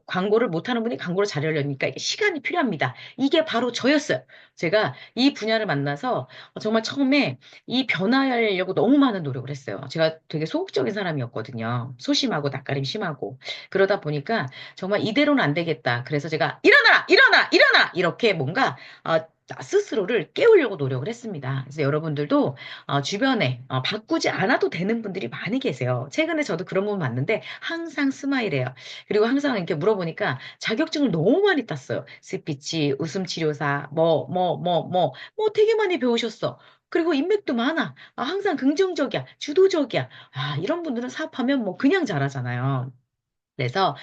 광고를 못하는 분이 광고를 잘하려니까 이게 시간이 필요합니다. 이게 바로 저였어요. 제가 이 분야를 만나서 정말 처음에 이 변화하려고 너무 많은 노력을 했어요. 제가 되게 소극적인 사람이었거든요. 소심하고 낯가림 심하고. 그러다 보니까 정말 이대로는 안 되겠다. 그래서 제가 일어나라! 일어나! 일어나! 이렇게 뭔가 나 스스로를 깨우려고 노력을 했습니다. 그래서 여러분들도 주변에 바꾸지 않아도 되는 분들이 많이 계세요. 최근에 저도 그런 분 봤는데 항상 스마일해요. 그리고 항상 이렇게 물어보니까 자격증을 너무 많이 땄어요. 스피치, 웃음치료사, 뭐 되게 많이 배우셨어. 그리고 인맥도 많아. 항상 긍정적이야. 주도적이야. 이런 분들은 사업하면 뭐 그냥 잘하잖아요. 그래서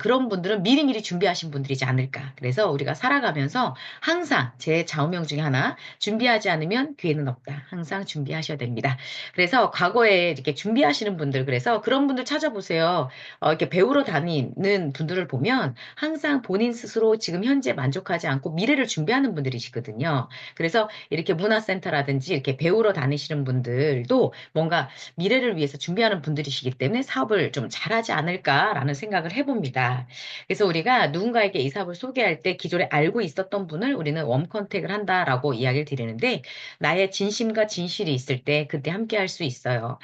그런 분들은 미리미리 준비하신 분들이지 않을까. 그래서 우리가 살아가면서 항상 제 좌우명 중에 하나 준비하지 않으면 기회는 없다. 항상 준비하셔야 됩니다. 그래서 과거에 이렇게 준비하시는 분들 그래서 그런 분들 찾아보세요. 이렇게 배우러 다니는 분들을 보면 항상 본인 스스로 지금 현재 만족하지 않고 미래를 준비하는 분들이시거든요. 그래서 이렇게 문화센터라든지 이렇게 배우러 다니시는 분들도 뭔가 미래를 위해서 준비하는 분들이시기 때문에 사업을 좀 잘하지 않을까라는 생각을 해봅니다. 그래서 우리가 누군가에게 이 사업을 소개할 때 기존에 알고 있었던 분을 우리는 웜 컨택을 한다라고 이야기를 드리는데 나의 진심과 진실이 있을 때 그때 함께 할 수 있어요.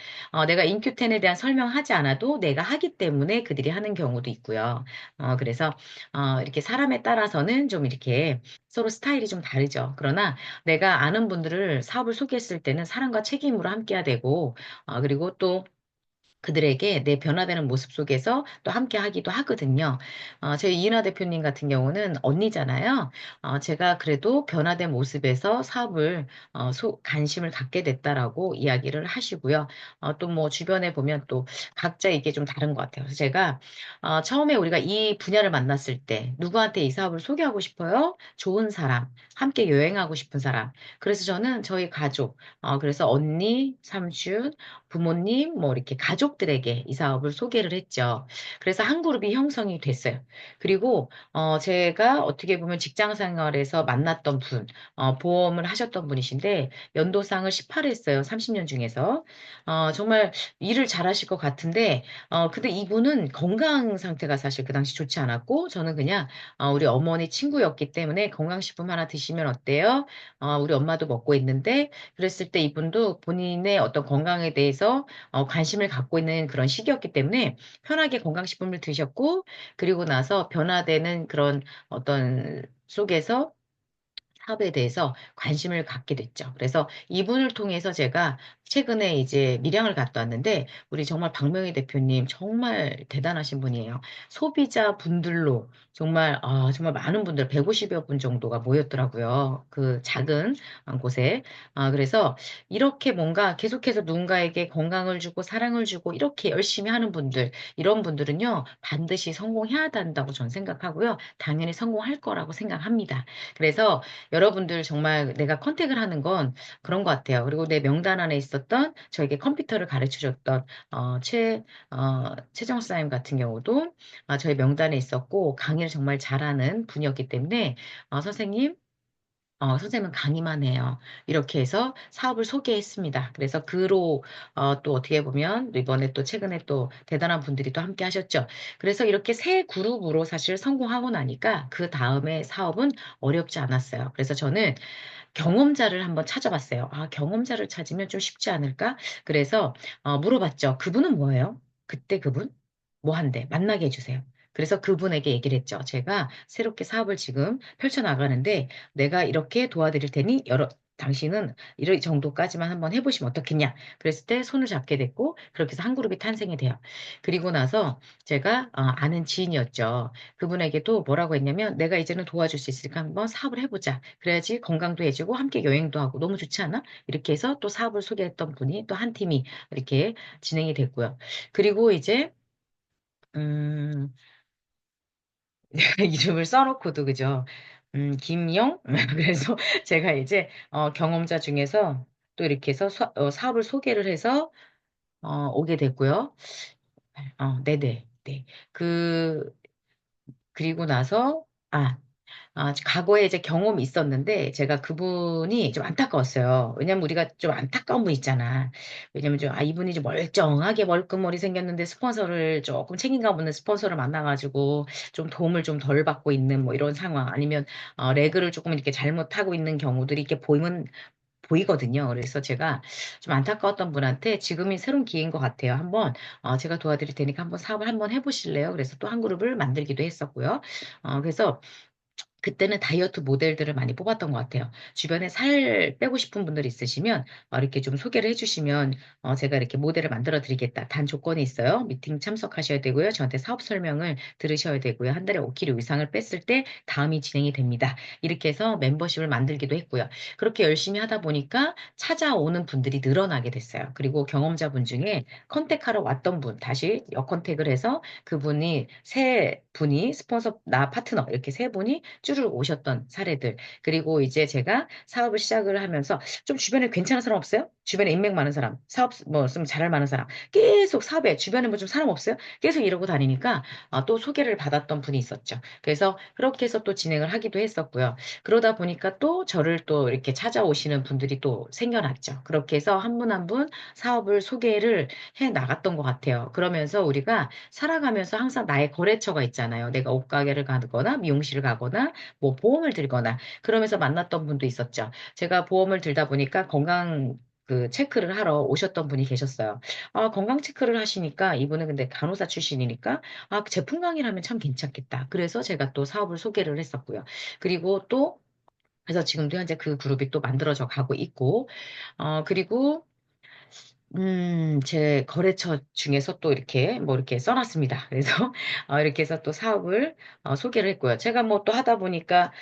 내가 인큐텐에 대한 설명하지 않아도 내가 하기 때문에 그들이 하는 경우도 있고요. 그래서 이렇게 사람에 따라서는 좀 이렇게 서로 스타일이 좀 다르죠. 그러나 내가 아는 분들을 사업을 소개했을 때는 사랑과 책임으로 함께해야 되고 그리고 또 그들에게 내 변화되는 모습 속에서 또 함께 하기도 하거든요. 저희 이은하 대표님 같은 경우는 언니잖아요. 제가 그래도 변화된 모습에서 사업을, 관심을 갖게 됐다라고 이야기를 하시고요. 또 뭐 주변에 보면 또 각자 이게 좀 다른 것 같아요. 그래서 제가, 처음에 우리가 이 분야를 만났을 때 누구한테 이 사업을 소개하고 싶어요? 좋은 사람, 함께 여행하고 싶은 사람. 그래서 저는 저희 가족, 그래서 언니, 삼촌, 부모님, 뭐 이렇게 가족들에게 이 사업을 소개를 했죠. 그래서 한 그룹이 형성이 됐어요. 그리고 제가 어떻게 보면 직장 생활에서 만났던 분, 보험을 하셨던 분이신데 연도상을 18 했어요. 30년 중에서. 정말 일을 잘하실 것 같은데 근데 이분은 건강 상태가 사실 그 당시 좋지 않았고 저는 그냥 우리 어머니 친구였기 때문에 건강식품 하나 드시면 어때요? 우리 엄마도 먹고 있는데 그랬을 때 이분도 본인의 어떤 건강에 대해서 관심을 갖고 있는 그런 시기였기 때문에 편하게 건강식품을 드셨고 그리고 나서 변화되는 그런 어떤 속에서 사업에 대해서 관심을 갖게 됐죠. 그래서 이분을 통해서 제가 최근에 이제 밀양을 갔다 왔는데 우리 정말 박명희 대표님 정말 대단하신 분이에요. 소비자 분들로 정말 정말 많은 분들 150여 분 정도가 모였더라고요. 그 작은 곳에. 그래서 이렇게 뭔가 계속해서 누군가에게 건강을 주고 사랑을 주고 이렇게 열심히 하는 분들 이런 분들은요 반드시 성공해야 한다고 저는 생각하고요. 당연히 성공할 거라고 생각합니다. 그래서 여러분들 정말 내가 컨택을 하는 건 그런 것 같아요. 그리고 내 명단 안에 있었던 저에게 컴퓨터를 가르쳐 줬던 최정수님 같은 경우도 저희 명단에 있었고 강의를 정말 잘하는 분이었기 때문에 선생님 선생님은 강의만 해요. 이렇게 해서 사업을 소개했습니다. 그래서 그로 또 어떻게 보면 이번에 또 최근에 또 대단한 분들이 또 함께 하셨죠. 그래서 이렇게 세 그룹으로 사실 성공하고 나니까 그 다음에 사업은 어렵지 않았어요. 그래서 저는 경험자를 한번 찾아봤어요. 경험자를 찾으면 좀 쉽지 않을까? 그래서 물어봤죠. 그분은 뭐예요? 그때 그분? 뭐 한대? 만나게 해주세요. 그래서 그분에게 얘기를 했죠. 제가 새롭게 사업을 지금 펼쳐나가는데 내가 이렇게 도와드릴 테니 당신은 이런 정도까지만 한번 해보시면 어떻겠냐. 그랬을 때 손을 잡게 됐고 그렇게 해서 한 그룹이 탄생이 돼요. 그리고 나서 제가 아는 지인이었죠. 그분에게도 뭐라고 했냐면 내가 이제는 도와줄 수 있으니까 한번 사업을 해보자. 그래야지 건강도 해주고 함께 여행도 하고 너무 좋지 않아? 이렇게 해서 또 사업을 소개했던 분이 또 한 팀이 이렇게 진행이 됐고요. 그리고 이제 음, 이름을 써놓고도 그죠? 김영? 그래서 제가 이제 경험자 중에서 또 이렇게 해서 사업을 소개를 해서 오게 됐고요. 네네. 네. 그리고 나서 과거에 이제 경험이 있었는데, 제가 그분이 좀 안타까웠어요. 왜냐면 우리가 좀 안타까운 분 있잖아. 왜냐면 좀, 이분이 좀 멀쩡하게 멀끔머리 생겼는데 스폰서를 조금 책임감 없는 스폰서를 만나가지고 좀 도움을 좀 덜 받고 있는 뭐 이런 상황. 아니면, 레그를 조금 이렇게 잘못하고 있는 경우들이 이렇게 보이거든요. 그래서 제가 좀 안타까웠던 분한테 지금이 새로운 기회인 것 같아요. 한번, 제가 도와드릴 테니까 한번 사업을 한번 해보실래요? 그래서 또 한 그룹을 만들기도 했었고요. 그래서 그때는 다이어트 모델들을 많이 뽑았던 것 같아요. 주변에 살 빼고 싶은 분들 있으시면 이렇게 좀 소개를 해주시면 제가 이렇게 모델을 만들어 드리겠다. 단 조건이 있어요. 미팅 참석하셔야 되고요. 저한테 사업 설명을 들으셔야 되고요. 한 달에 5kg 이상을 뺐을 때 다음이 진행이 됩니다. 이렇게 해서 멤버십을 만들기도 했고요. 그렇게 열심히 하다 보니까 찾아오는 분들이 늘어나게 됐어요. 그리고 경험자분 중에 컨택하러 왔던 분 다시 역컨택을 해서 그분이 세 분이 스폰서 나 파트너 이렇게 세 분이 쭈르륵 오셨던 사례들. 그리고 이제 제가 사업을 시작을 하면서 좀 주변에 괜찮은 사람 없어요? 주변에 인맥 많은 사람, 사업 뭐 좀 잘할 만한 사람. 계속 사업에 주변에 뭐 좀 사람 없어요? 계속 이러고 다니니까 또 소개를 받았던 분이 있었죠. 그래서 그렇게 해서 또 진행을 하기도 했었고요. 그러다 보니까 또 저를 또 이렇게 찾아오시는 분들이 또 생겨났죠. 그렇게 해서 한 분 한 분 사업을 소개를 해 나갔던 것 같아요. 그러면서 우리가 살아가면서 항상 나의 거래처가 있잖아요. 내가 옷가게를 가거나 미용실을 가거나 뭐 보험을 들거나 그러면서 만났던 분도 있었죠. 제가 보험을 들다 보니까 건강 그 체크를 하러 오셨던 분이 계셨어요. 건강 체크를 하시니까 이분은 근데 간호사 출신이니까 그 제품 강의를 하면 참 괜찮겠다. 그래서 제가 또 사업을 소개를 했었고요. 그리고 또 그래서 지금도 현재 그 그룹이 또 만들어져 가고 있고, 그리고 제 거래처 중에서 또 이렇게 뭐 이렇게 써놨습니다. 그래서 이렇게 해서 또 사업을 소개를 했고요. 제가 뭐 또 하다 보니까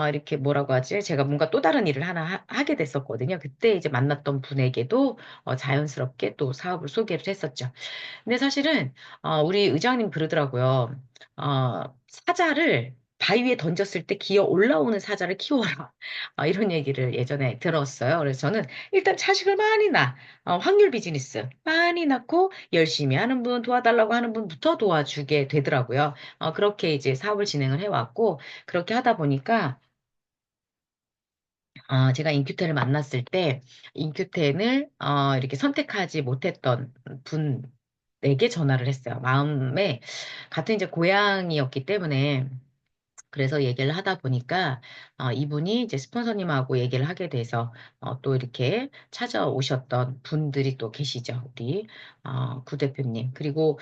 이렇게 뭐라고 하지? 제가 뭔가 또 다른 일을 하나 하게 됐었거든요. 그때 이제 만났던 분에게도 자연스럽게 또 사업을 소개를 했었죠. 근데 사실은 우리 의장님 그러더라고요. 사자를 바위 위에 던졌을 때 기어 올라오는 사자를 키워라. 이런 얘기를 예전에 들었어요. 그래서 저는 일단 자식을 많이 낳아. 확률 비즈니스 많이 낳고 열심히 하는 분, 도와달라고 하는 분부터 도와주게 되더라고요. 그렇게 이제 사업을 진행을 해왔고, 그렇게 하다 보니까 제가 인큐텐을 만났을 때 인큐텐을 이렇게 선택하지 못했던 분에게 전화를 했어요. 마음에 같은 이제 고향이었기 때문에 그래서 얘기를 하다 보니까 이분이 이제 스폰서님하고 얘기를 하게 돼서 또 이렇게 찾아오셨던 분들이 또 계시죠. 우리 구 대표님. 그리고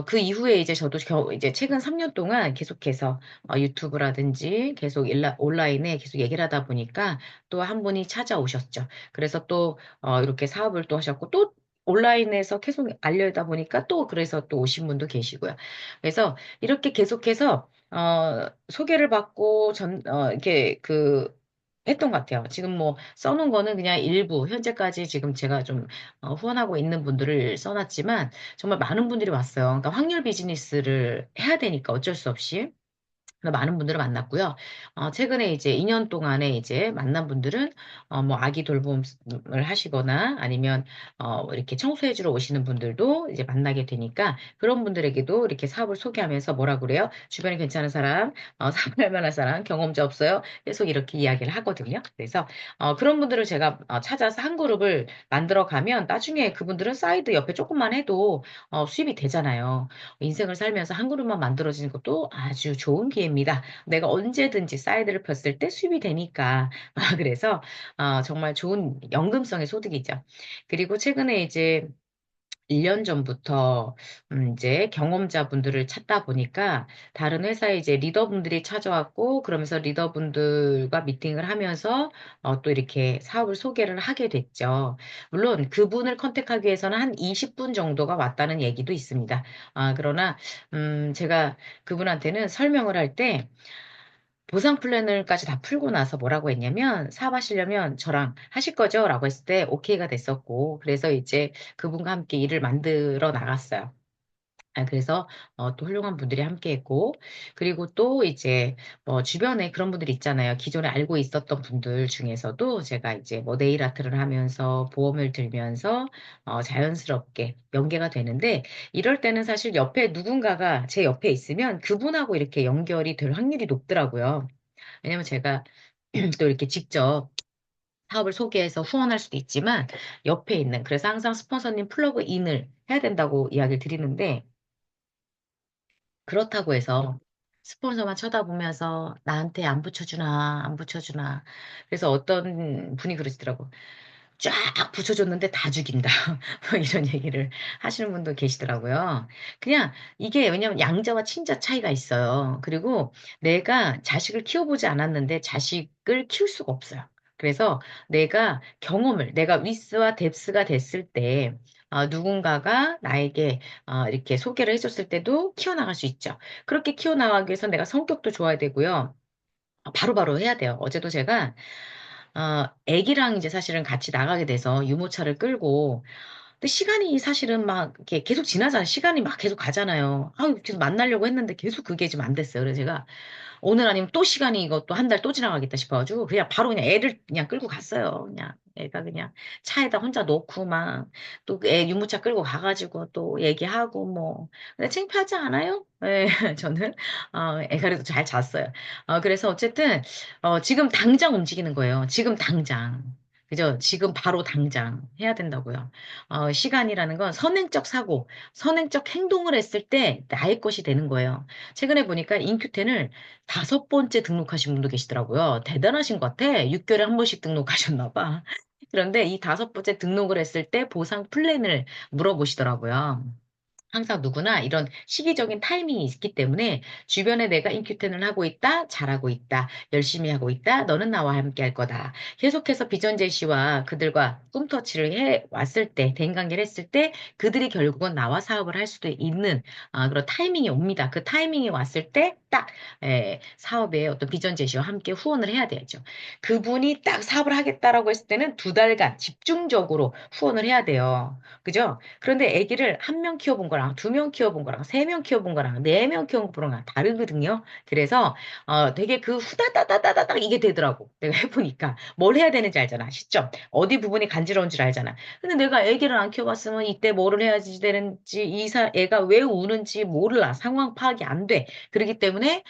그 이후에 이제 저도 이제 최근 3년 동안 계속해서 유튜브라든지 계속 온라인에 계속 얘기를 하다 보니까 또 한 분이 찾아오셨죠. 그래서 또 이렇게 사업을 또 하셨고 또 온라인에서 계속 알려다 보니까 또 그래서 또 오신 분도 계시고요. 그래서 이렇게 계속해서 소개를 받고 이렇게 했던 것 같아요. 지금 뭐 써놓은 거는 그냥 일부, 현재까지 지금 제가 좀 후원하고 있는 분들을 써놨지만 정말 많은 분들이 왔어요. 그러니까 확률 비즈니스를 해야 되니까 어쩔 수 없이. 많은 분들을 만났고요. 최근에 이제 2년 동안에 이제 만난 분들은, 뭐, 아기 돌봄을 하시거나 아니면, 이렇게 청소해주러 오시는 분들도 이제 만나게 되니까 그런 분들에게도 이렇게 사업을 소개하면서 뭐라 그래요? 주변에 괜찮은 사람, 사업할 만한 사람, 경험자 없어요? 계속 이렇게 이야기를 하거든요. 그래서, 그런 분들을 제가 찾아서 한 그룹을 만들어 가면 나중에 그분들은 사이드 옆에 조금만 해도 수입이 되잖아요. 인생을 살면서 한 그룹만 만들어지는 것도 아주 좋은 기회입니다. 내가 언제든지 사이드를 폈을 때 수입이 되니까. 그래서 정말 좋은 연금성의 소득이죠. 그리고 최근에 이제 1년 전부터 이제 경험자분들을 찾다 보니까 다른 회사에 이제 리더분들이 찾아왔고 그러면서 리더분들과 미팅을 하면서 또 이렇게 사업을 소개를 하게 됐죠. 물론 그분을 컨택하기 위해서는 한 20분 정도가 왔다는 얘기도 있습니다. 그러나 제가 그분한테는 설명을 할 때 보상 플랜을까지 다 풀고 나서 뭐라고 했냐면 사업하시려면 저랑 하실 거죠? 라고 했을 때 오케이가 됐었고 그래서 이제 그분과 함께 일을 만들어 나갔어요. 그래서 또 훌륭한 분들이 함께 했고 그리고 또 이제 뭐 주변에 그런 분들이 있잖아요. 기존에 알고 있었던 분들 중에서도 제가 이제 뭐 네일 아트를 하면서 보험을 들면서 자연스럽게 연계가 되는데 이럴 때는 사실 옆에 누군가가 제 옆에 있으면 그분하고 이렇게 연결이 될 확률이 높더라고요. 왜냐면 제가 또 이렇게 직접 사업을 소개해서 후원할 수도 있지만 옆에 있는 그래서 항상 스폰서님 플러그인을 해야 된다고 이야기를 드리는데 그렇다고 해서 스폰서만 쳐다보면서 나한테 안 붙여주나, 안 붙여주나. 그래서 어떤 분이 그러시더라고. 쫙 붙여줬는데 다 죽인다. 뭐 이런 얘기를 하시는 분도 계시더라고요. 그냥 이게 왜냐면 양자와 친자 차이가 있어요. 그리고 내가 자식을 키워보지 않았는데 자식을 키울 수가 없어요. 그래서 내가 위스와 뎁스가 됐을 때 누군가가 나에게 이렇게 소개를 해줬을 때도 키워나갈 수 있죠. 그렇게 키워나가기 위해서 내가 성격도 좋아야 되고요. 바로바로 해야 돼요. 어제도 제가 애기랑 이제 사실은 같이 나가게 돼서 유모차를 끌고 근데 시간이 사실은 막 이렇게 계속 지나잖아요. 시간이 막 계속 가잖아요. 계속 만나려고 했는데 계속 그게 좀 안 됐어요. 그래서 제가 오늘 아니면 또 시간이 이것도 한 달 또 지나가겠다 싶어가지고 그냥 바로 그냥 애를 그냥 끌고 갔어요. 그냥 애가 그냥 차에다 혼자 놓고 막 또 애 유모차 끌고 가가지고 또 얘기하고 뭐 근데 창피하지 않아요? 네, 저는 애가 그래도 잘 잤어요. 그래서 어쨌든 지금 당장 움직이는 거예요. 지금 당장. 그죠? 지금 바로 당장 해야 된다고요. 시간이라는 건 선행적 사고, 선행적 행동을 했을 때 나의 것이 되는 거예요. 최근에 보니까 인큐텐을 5번째 등록하신 분도 계시더라고요. 대단하신 것 같아. 6개월에 한 번씩 등록하셨나 봐. 그런데 이 5번째 등록을 했을 때 보상 플랜을 물어보시더라고요. 항상 누구나 이런 시기적인 타이밍이 있기 때문에 주변에 내가 인큐텐을 하고 있다, 잘하고 있다, 열심히 하고 있다, 너는 나와 함께 할 거다. 계속해서 비전 제시와 그들과 꿈터치를 해 왔을 때, 대인관계를 했을 때 그들이 결국은 나와 사업을 할 수도 있는 그런 타이밍이 옵니다. 그 타이밍이 왔을 때 딱 사업의 어떤 비전 제시와 함께 후원을 해야 되죠. 그분이 딱 사업을 하겠다라고 했을 때는 2달간 집중적으로 후원을 해야 돼요. 그죠? 그런데 아기를 한 명 키워본 거랑 2명 키워본 거랑 3명 키워본 거랑 4명 키워본 거랑 다르거든요. 그래서 되게 그 후다다다다다닥 이게 되더라고. 내가 해보니까 뭘 해야 되는지 알잖아. 시점 어디 부분이 간지러운 줄 알잖아. 근데 내가 아기를 안 키워봤으면 이때 뭐를 해야지 되는지 애가 왜 우는지 몰라. 상황 파악이 안 돼. 그렇기 때문에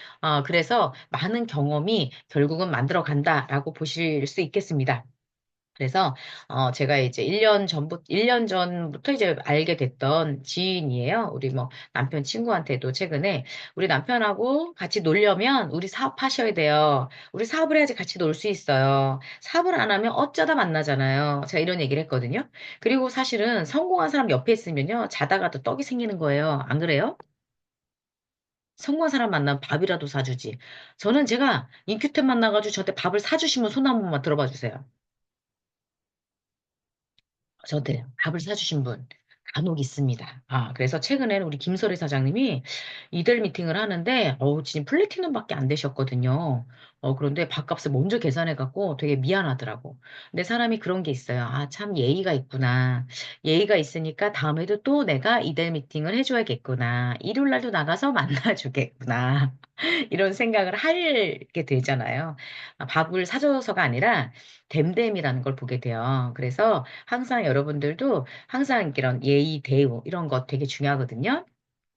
그래서 많은 경험이 결국은 만들어 간다라고 보실 수 있겠습니다. 그래서 제가 이제 1년 전부터 이제 알게 됐던 지인이에요. 우리 뭐 남편 친구한테도 최근에 우리 남편하고 같이 놀려면 우리 사업하셔야 돼요. 우리 사업을 해야지 같이 놀 수 있어요. 사업을 안 하면 어쩌다 만나잖아요. 제가 이런 얘기를 했거든요. 그리고 사실은 성공한 사람 옆에 있으면요. 자다가도 떡이 생기는 거예요. 안 그래요? 성공한 사람 만나면 밥이라도 사주지. 저는 제가 인큐템 만나가지고 저한테 밥을 사주시면 손 한 번만 들어봐 주세요. 저한테 밥을 사주신 분 간혹 있습니다. 그래서 최근에는 우리 김설희 사장님이 이들 미팅을 하는데, 지금 플래티넘밖에 안 되셨거든요. 그런데 밥값을 먼저 계산해갖고 되게 미안하더라고. 근데 사람이 그런 게 있어요. 참 예의가 있구나. 예의가 있으니까 다음에도 또 내가 이들 미팅을 해줘야겠구나. 일요일 날도 나가서 만나주겠구나. 이런 생각을 하게 되잖아요. 밥을 사줘서가 아니라 됨됨이라는 걸 보게 돼요. 그래서 항상 여러분들도 항상 이런 예의, 대우 이런 거 되게 중요하거든요.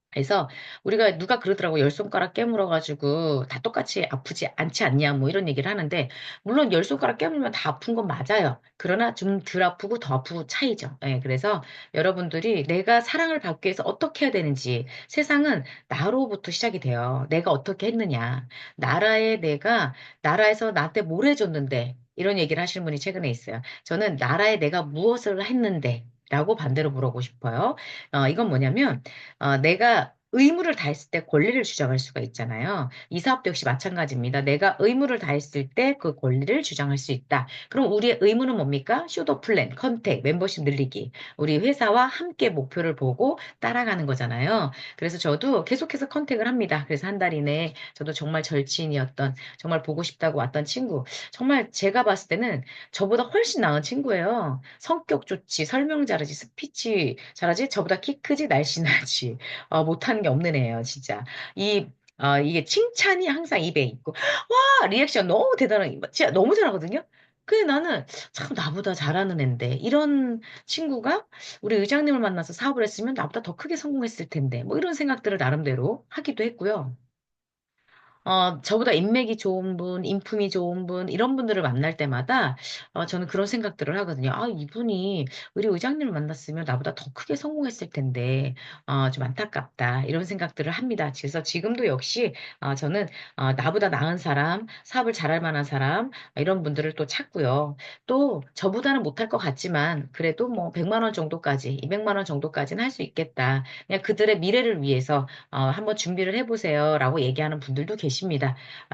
그래서 우리가 누가 그러더라고 열 손가락 깨물어가지고 다 똑같이 아프지 않지 않냐 뭐 이런 얘기를 하는데 물론 열 손가락 깨물면 다 아픈 건 맞아요. 그러나 좀 덜 아프고 더 아프고 차이죠. 그래서 여러분들이 내가 사랑을 받기 위해서 어떻게 해야 되는지 세상은 나로부터 시작이 돼요. 내가 어떻게 했느냐. 나라에서 나한테 뭘 해줬는데 이런 얘기를 하시는 분이 최근에 있어요. 저는 나라에 내가 무엇을 했는데 라고 반대로 물어보고 싶어요. 이건 뭐냐면 내가 의무를 다했을 때 권리를 주장할 수가 있잖아요. 이 사업도 역시 마찬가지입니다. 내가 의무를 다했을 때 그 권리를 주장할 수 있다. 그럼 우리의 의무는 뭡니까? 쇼더 플랜, 컨택, 멤버십 늘리기. 우리 회사와 함께 목표를 보고 따라가는 거잖아요. 그래서 저도 계속해서 컨택을 합니다. 그래서 한 달 이내에 저도 정말 절친이었던, 정말 보고 싶다고 왔던 친구. 정말 제가 봤을 때는 저보다 훨씬 나은 친구예요. 성격 좋지, 설명 잘하지, 스피치 잘하지, 저보다 키 크지, 날씬하지. 못하는 게 없는 애예요, 진짜. 이게 칭찬이 항상 입에 있고, 와, 리액션 너무 대단해. 진짜 너무 잘하거든요? 근데 나는 참 나보다 잘하는 앤데, 이런 친구가 우리 의장님을 만나서 사업을 했으면 나보다 더 크게 성공했을 텐데, 뭐 이런 생각들을 나름대로 하기도 했고요. 저보다 인맥이 좋은 분, 인품이 좋은 분, 이런 분들을 만날 때마다, 저는 그런 생각들을 하거든요. 이분이 우리 의장님을 만났으면 나보다 더 크게 성공했을 텐데, 좀 안타깝다. 이런 생각들을 합니다. 그래서 지금도 역시, 저는, 나보다 나은 사람, 사업을 잘할 만한 사람, 이런 분들을 또 찾고요. 또, 저보다는 못할 것 같지만, 그래도 뭐, 100만 원 정도까지, 200만 원 정도까지는 할 수 있겠다. 그냥 그들의 미래를 위해서, 한번 준비를 해보세요. 라고 얘기하는 분들도 계십니다.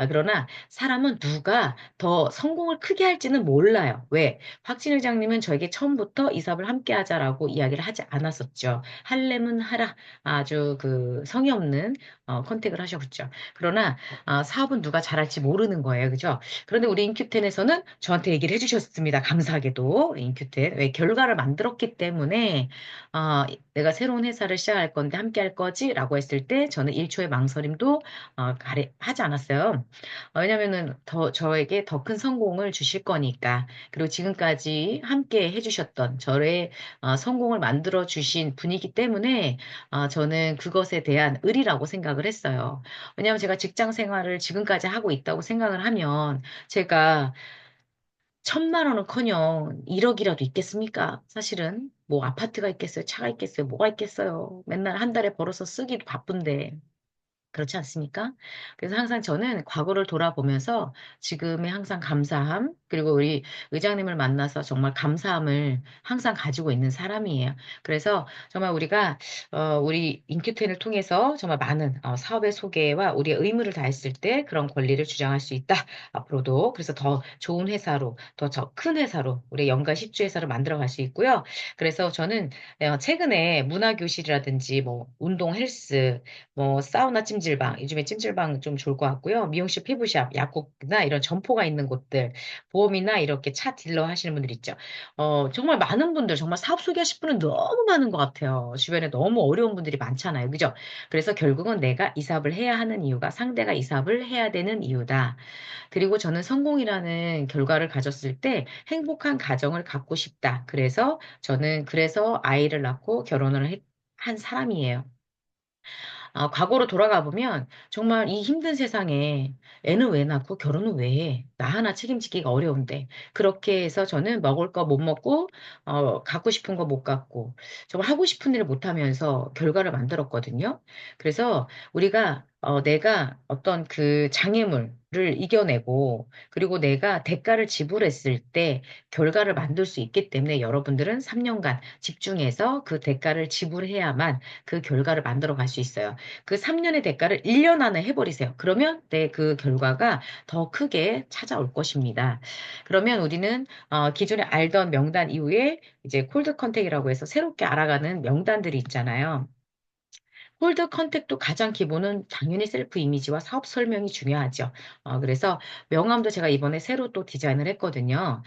그러나 사람은 누가 더 성공을 크게 할지는 몰라요. 왜? 박진 회장님은 저에게 처음부터 이 사업을 함께 하자라고 이야기를 하지 않았었죠. 할래면 하라. 아주 그 성의 없는 컨택을 하셨죠. 그러나 사업은 누가 잘할지 모르는 거예요. 그죠? 그런데 우리 인큐텐에서는 저한테 얘기를 해주셨습니다. 감사하게도 인큐텐. 왜? 결과를 만들었기 때문에 내가 새로운 회사를 시작할 건데 함께 할 거지? 라고 했을 때 저는 1초의 망설임도 하지 않았어요. 왜냐면은 저에게 더 큰 성공을 주실 거니까. 그리고 지금까지 함께 해주셨던 저의 성공을 만들어 주신 분이기 때문에 저는 그것에 대한 의리라고 생각을 했어요. 왜냐하면 제가 직장 생활을 지금까지 하고 있다고 생각을 하면 제가 1,000만 원은커녕 1억이라도 있겠습니까? 사실은 뭐 아파트가 있겠어요, 차가 있겠어요, 뭐가 있겠어요. 맨날 한 달에 벌어서 쓰기도 바쁜데. 그렇지 않습니까? 그래서 항상 저는 과거를 돌아보면서 지금의 항상 감사함, 그리고 우리 의장님을 만나서 정말 감사함을 항상 가지고 있는 사람이에요. 그래서 정말 우리가, 우리 인큐텐을 통해서 정말 많은 사업의 소개와 우리의 의무를 다했을 때 그런 권리를 주장할 수 있다. 앞으로도. 그래서 더 좋은 회사로, 더 큰 회사로, 우리 연간 10주 회사로 만들어 갈 수 있고요. 그래서 저는 최근에 문화교실이라든지 뭐 운동 헬스, 뭐 사우나 찜질 찜질방, 요즘에 찜질방 좀 좋을 것 같고요. 미용실, 피부샵, 약국이나 이런 점포가 있는 곳들, 보험이나 이렇게 차 딜러 하시는 분들 있죠. 정말 많은 분들, 정말 사업 소개하실 분은 너무 많은 것 같아요. 주변에 너무 어려운 분들이 많잖아요. 그죠? 그래서 결국은 내가 이 사업을 해야 하는 이유가 상대가 이 사업을 해야 되는 이유다. 그리고 저는 성공이라는 결과를 가졌을 때 행복한 가정을 갖고 싶다. 그래서 아이를 낳고 한 사람이에요. 과거로 돌아가 보면 정말 이 힘든 세상에 애는 왜 낳고 결혼은 왜 해? 나 하나 책임지기가 어려운데. 그렇게 해서 저는 먹을 거 못 먹고, 갖고 싶은 거 못 갖고, 정말 하고 싶은 일을 못 하면서 결과를 만들었거든요. 그래서 내가 어떤 그 장애물을 이겨내고, 그리고 내가 대가를 지불했을 때 결과를 만들 수 있기 때문에 여러분들은 3년간 집중해서 그 대가를 지불해야만 그 결과를 만들어 갈 수 있어요. 그 3년의 대가를 1년 안에 해버리세요. 그러면 내 그 결과가 더 크게 찾아올 것입니다. 그러면 우리는 기존에 알던 명단 이후에 이제 콜드 컨택이라고 해서 새롭게 알아가는 명단들이 있잖아요. 홀드 컨택도 가장 기본은 당연히 셀프 이미지와 사업 설명이 중요하죠. 그래서 명함도 제가 이번에 새로 또 디자인을 했거든요.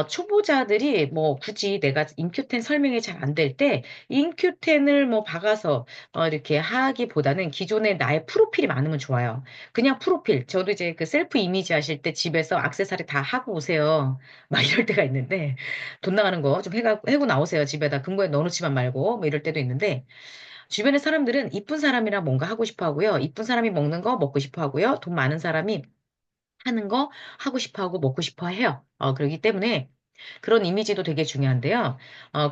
초보자들이 뭐 굳이 내가 인큐텐 설명이 잘 안 될 때 인큐텐을 뭐 박아서 이렇게 하기보다는 기존에 나의 프로필이 많으면 좋아요. 그냥 프로필. 저도 이제 그 셀프 이미지 하실 때 집에서 액세서리 다 하고 오세요. 막 이럴 때가 있는데 돈 나가는 거 좀 해고 나오세요. 집에다 금고에 넣어놓지만 말고 뭐 이럴 때도 있는데 주변의 사람들은 이쁜 사람이랑 뭔가 하고 싶어 하고요. 이쁜 사람이 먹는 거 먹고 싶어 하고요. 돈 많은 사람이 하는 거 하고 싶어 하고 먹고 싶어 해요. 그렇기 때문에 그런 이미지도 되게 중요한데요.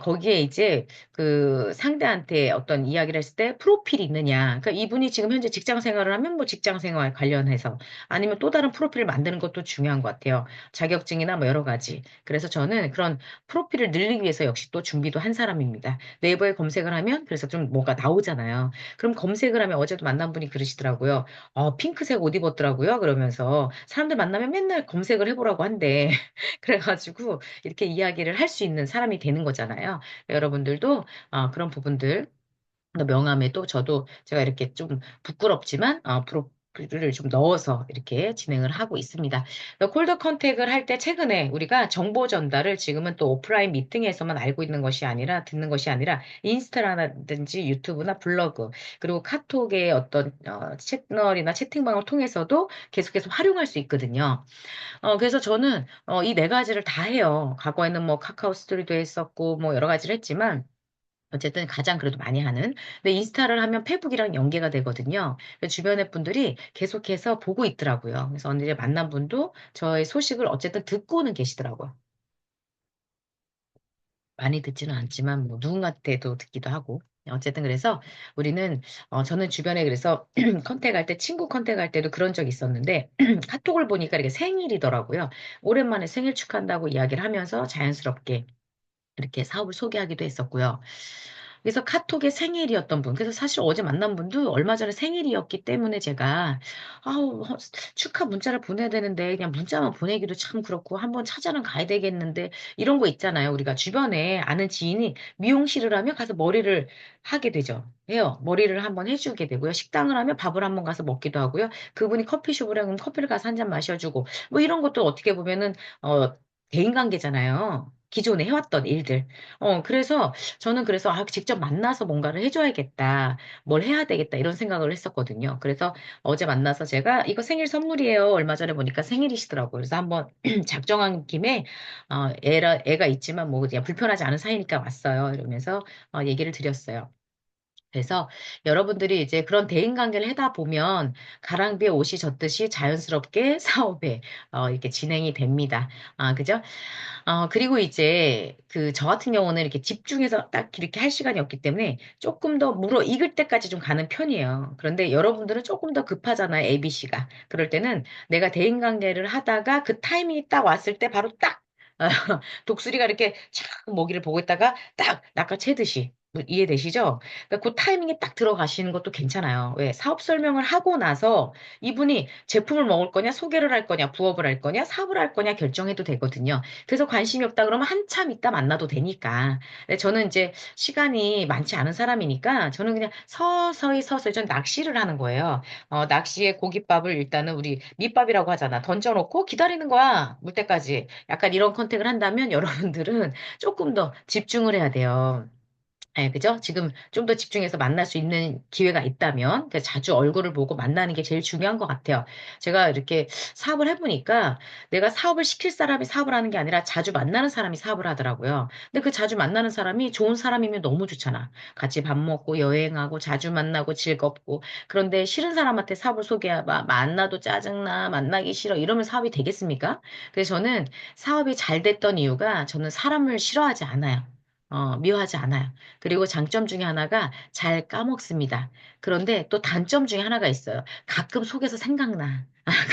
거기에 이제 그 상대한테 어떤 이야기를 했을 때 프로필이 있느냐. 그러니까 이분이 지금 현재 직장 생활을 하면 뭐 직장 생활 관련해서 아니면 또 다른 프로필을 만드는 것도 중요한 것 같아요. 자격증이나 뭐 여러 가지. 그래서 저는 그런 프로필을 늘리기 위해서 역시 또 준비도 한 사람입니다. 네이버에 검색을 하면 그래서 좀 뭐가 나오잖아요. 그럼 검색을 하면 어제도 만난 분이 그러시더라고요. 핑크색 옷 입었더라고요. 그러면서 사람들 만나면 맨날 검색을 해보라고 한대. 그래가지고 이렇게 이야기를 할 수 있는 사람이 되는 거잖아요. 여러분들도 그런 부분들 명함에도 저도 제가 이렇게 좀 부끄럽지만 프로필을 좀 넣어서 이렇게 진행을 하고 있습니다. 콜드 컨택을 할 때 최근에 우리가 정보 전달을 지금은 또 오프라인 미팅에서만 알고 있는 것이 아니라 듣는 것이 아니라 인스타라든지 유튜브나 블로그 그리고 카톡의 어떤 채널이나 채팅방을 통해서도 계속해서 활용할 수 있거든요. 그래서 저는 이 네 가지를 다 해요. 과거에는 뭐 카카오 스토리도 했었고 뭐 여러 가지를 했지만 어쨌든 가장 그래도 많이 하는. 근데 인스타를 하면 페북이랑 연계가 되거든요. 그래서 주변의 분들이 계속해서 보고 있더라고요. 그래서 언제 만난 분도 저의 소식을 어쨌든 듣고는 계시더라고요. 많이 듣지는 않지만 뭐 누군가한테도 듣기도 하고. 어쨌든 그래서 우리는 저는 주변에 그래서 컨택할 때 친구 컨택할 때도 그런 적이 있었는데 카톡을 보니까 이렇게 생일이더라고요. 오랜만에 생일 축하한다고 이야기를 하면서 자연스럽게 이렇게 사업을 소개하기도 했었고요. 그래서 카톡에 생일이었던 분, 그래서 사실 어제 만난 분도 얼마 전에 생일이었기 때문에 제가, 축하 문자를 보내야 되는데, 그냥 문자만 보내기도 참 그렇고, 한번 찾아는 가야 되겠는데, 이런 거 있잖아요. 우리가 주변에 아는 지인이 미용실을 하면 가서 머리를 하게 되죠. 해요. 머리를 한번 해주게 되고요. 식당을 하면 밥을 한번 가서 먹기도 하고요. 그분이 커피숍을 하면 커피를 가서 한 잔 마셔주고, 뭐 이런 것도 어떻게 보면은, 대인관계잖아요. 기존에 해왔던 일들. 그래서 저는 그래서 직접 만나서 뭔가를 해줘야겠다. 뭘 해야 되겠다. 이런 생각을 했었거든요. 그래서 어제 만나서 제가 이거 생일 선물이에요. 얼마 전에 보니까 생일이시더라고요. 그래서 한번 작정한 김에 애가 있지만 뭐 그냥 불편하지 않은 사이니까 왔어요. 이러면서 얘기를 드렸어요. 그래서 여러분들이 이제 그런 대인관계를 하다 보면 가랑비에 옷이 젖듯이 자연스럽게 사업에 이렇게 진행이 됩니다. 그죠? 그리고 이제 저 같은 경우는 이렇게 집중해서 딱 이렇게 할 시간이 없기 때문에 조금 더 물어 익을 때까지 좀 가는 편이에요. 그런데 여러분들은 조금 더 급하잖아요, ABC가. 그럴 때는 내가 대인관계를 하다가 그 타이밍이 딱 왔을 때 바로 딱 독수리가 이렇게 착 먹이를 보고 있다가 딱 낚아채듯이 이해되시죠? 그러니까 그 타이밍에 딱 들어가시는 것도 괜찮아요. 왜? 사업 설명을 하고 나서 이분이 제품을 먹을 거냐, 소개를 할 거냐, 부업을 할 거냐, 사업을 할 거냐 결정해도 되거든요. 그래서 관심이 없다 그러면 한참 있다 만나도 되니까. 근데 저는 이제 시간이 많지 않은 사람이니까 저는 그냥 서서히 전 낚시를 하는 거예요. 낚시에 고깃밥을 일단은 우리 밑밥이라고 하잖아. 던져놓고 기다리는 거야. 물 때까지. 약간 이런 컨택을 한다면 여러분들은 조금 더 집중을 해야 돼요. 네, 그죠? 지금 좀 더 집중해서 만날 수 있는 기회가 있다면, 자주 얼굴을 보고 만나는 게 제일 중요한 것 같아요. 제가 이렇게 사업을 해보니까 내가 사업을 시킬 사람이 사업을 하는 게 아니라 자주 만나는 사람이 사업을 하더라고요. 근데 그 자주 만나는 사람이 좋은 사람이면 너무 좋잖아. 같이 밥 먹고 여행하고 자주 만나고 즐겁고. 그런데 싫은 사람한테 사업을 소개해봐. 만나도 짜증나, 만나기 싫어. 이러면 사업이 되겠습니까? 그래서 저는 사업이 잘 됐던 이유가 저는 사람을 싫어하지 않아요. 미워하지 않아요. 그리고 장점 중에 하나가 잘 까먹습니다. 그런데 또 단점 중에 하나가 있어요. 가끔 속에서 생각나.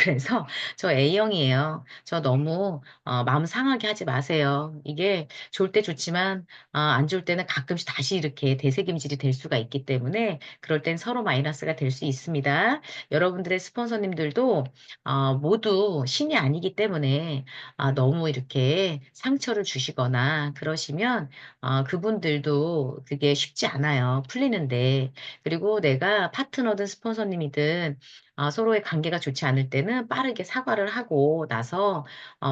그래서 저 A형이에요. 저 너무 마음 상하게 하지 마세요. 이게 좋을 때 좋지만 안 좋을 때는 가끔씩 다시 이렇게 되새김질이 될 수가 있기 때문에 그럴 땐 서로 마이너스가 될 수 있습니다. 여러분들의 스폰서님들도 모두 신이 아니기 때문에 너무 이렇게 상처를 주시거나 그러시면 그분들도 그게 쉽지 않아요. 풀리는데. 그리고 내가 파트너든 스폰서님이든 서로의 관계가 좋지 않을 때는 빠르게 사과를 하고 나서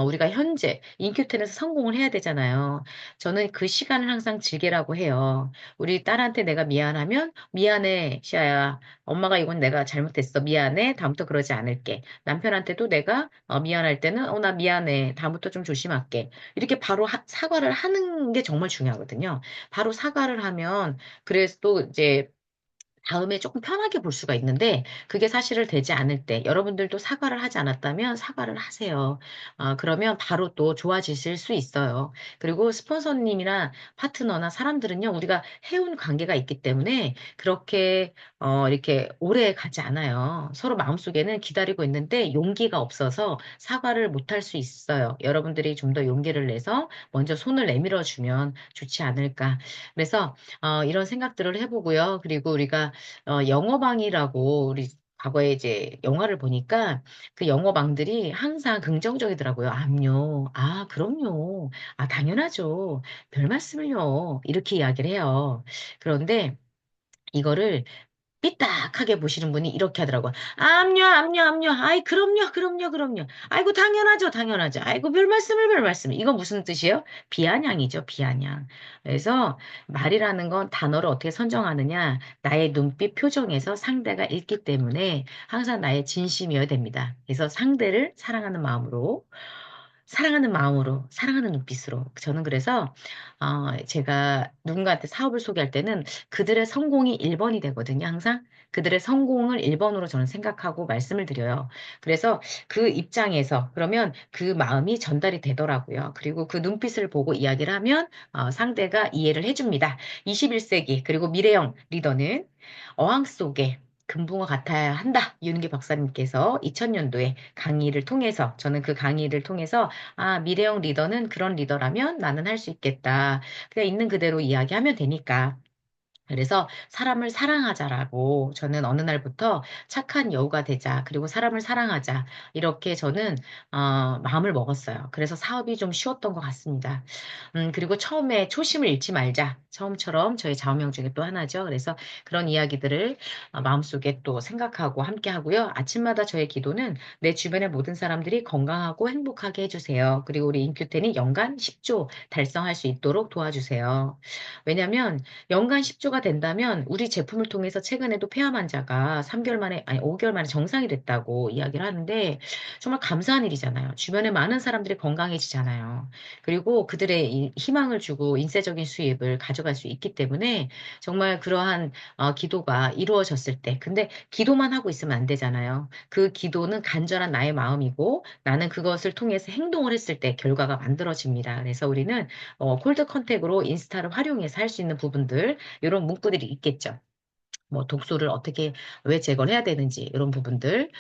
우리가 현재 인큐텐에서 성공을 해야 되잖아요. 저는 그 시간을 항상 즐기라고 해요. 우리 딸한테 내가 미안하면 미안해, 시아야. 엄마가 이건 내가 잘못했어. 미안해. 다음부터 그러지 않을게. 남편한테도 내가 미안할 때는 나 미안해. 다음부터 좀 조심할게. 이렇게 바로 사과를 하는 게 정말 중요하거든요. 바로 사과를 하면 그래서 또 이제 다음에 조금 편하게 볼 수가 있는데 그게 사실을 되지 않을 때 여러분들도 사과를 하지 않았다면 사과를 하세요. 그러면 바로 또 좋아지실 수 있어요. 그리고 스폰서님이나 파트너나 사람들은요, 우리가 해온 관계가 있기 때문에 그렇게 이렇게 오래 가지 않아요. 서로 마음속에는 기다리고 있는데 용기가 없어서 사과를 못할 수 있어요. 여러분들이 좀 더 용기를 내서 먼저 손을 내밀어 주면 좋지 않을까. 그래서 이런 생각들을 해보고요. 그리고 우리가 영어방이라고 우리 과거에 이제 영화를 보니까 그 영어방들이 항상 긍정적이더라고요. 암요. 그럼요. 당연하죠. 별 말씀을요. 이렇게 이야기를 해요. 그런데 이거를 삐딱하게 보시는 분이 이렇게 하더라고요. 암요, 암요, 암요. 아이, 그럼요, 그럼요, 그럼요. 아이고, 당연하죠, 당연하죠. 아이고, 별 말씀을, 별 말씀을. 이거 무슨 뜻이에요? 비아냥이죠, 비아냥. 그래서 말이라는 건 단어를 어떻게 선정하느냐, 나의 눈빛 표정에서 상대가 읽기 때문에 항상 나의 진심이어야 됩니다. 그래서 상대를 사랑하는 마음으로, 사랑하는 눈빛으로. 저는 그래서, 제가 누군가한테 사업을 소개할 때는 그들의 성공이 1번이 되거든요, 항상. 그들의 성공을 1번으로 저는 생각하고 말씀을 드려요. 그래서 그 입장에서, 그러면 그 마음이 전달이 되더라고요. 그리고 그 눈빛을 보고 이야기를 하면, 상대가 이해를 해줍니다. 21세기, 그리고 미래형 리더는 어항 속에 금붕어 같아야 한다. 윤기 박사님께서 2000년도에 강의를 통해서, 저는 그 강의를 통해서 미래형 리더는 그런 리더라면 나는 할 수 있겠다. 그냥 있는 그대로 이야기하면 되니까. 그래서 사람을 사랑하자라고 저는 어느 날부터 착한 여우가 되자, 그리고 사람을 사랑하자, 이렇게 저는, 마음을 먹었어요. 그래서 사업이 좀 쉬웠던 것 같습니다. 그리고 처음에 초심을 잃지 말자. 처음처럼 저희 좌우명 중에 또 하나죠. 그래서 그런 이야기들을 마음속에 또 생각하고 함께 하고요. 아침마다 저의 기도는 내 주변의 모든 사람들이 건강하고 행복하게 해주세요. 그리고 우리 인큐텐이 연간 10조 달성할 수 있도록 도와주세요. 왜냐면 연간 10조가 된다면 우리 제품을 통해서 최근에도 폐암 환자가 3개월 만에, 아니 5개월 만에 정상이 됐다고 이야기를 하는데 정말 감사한 일이잖아요. 주변에 많은 사람들이 건강해지잖아요. 그리고 그들의 희망을 주고 인쇄적인 수입을 가져갈 수 있기 때문에 정말 그러한 기도가 이루어졌을 때, 근데 기도만 하고 있으면 안 되잖아요. 그 기도는 간절한 나의 마음이고 나는 그것을 통해서 행동을 했을 때 결과가 만들어집니다. 그래서 우리는 콜드 컨택으로 인스타를 활용해서 할 수 있는 부분들, 이런 문구들이 있겠죠. 뭐 독소를 어떻게 왜 제거를 해야 되는지 이런 부분들.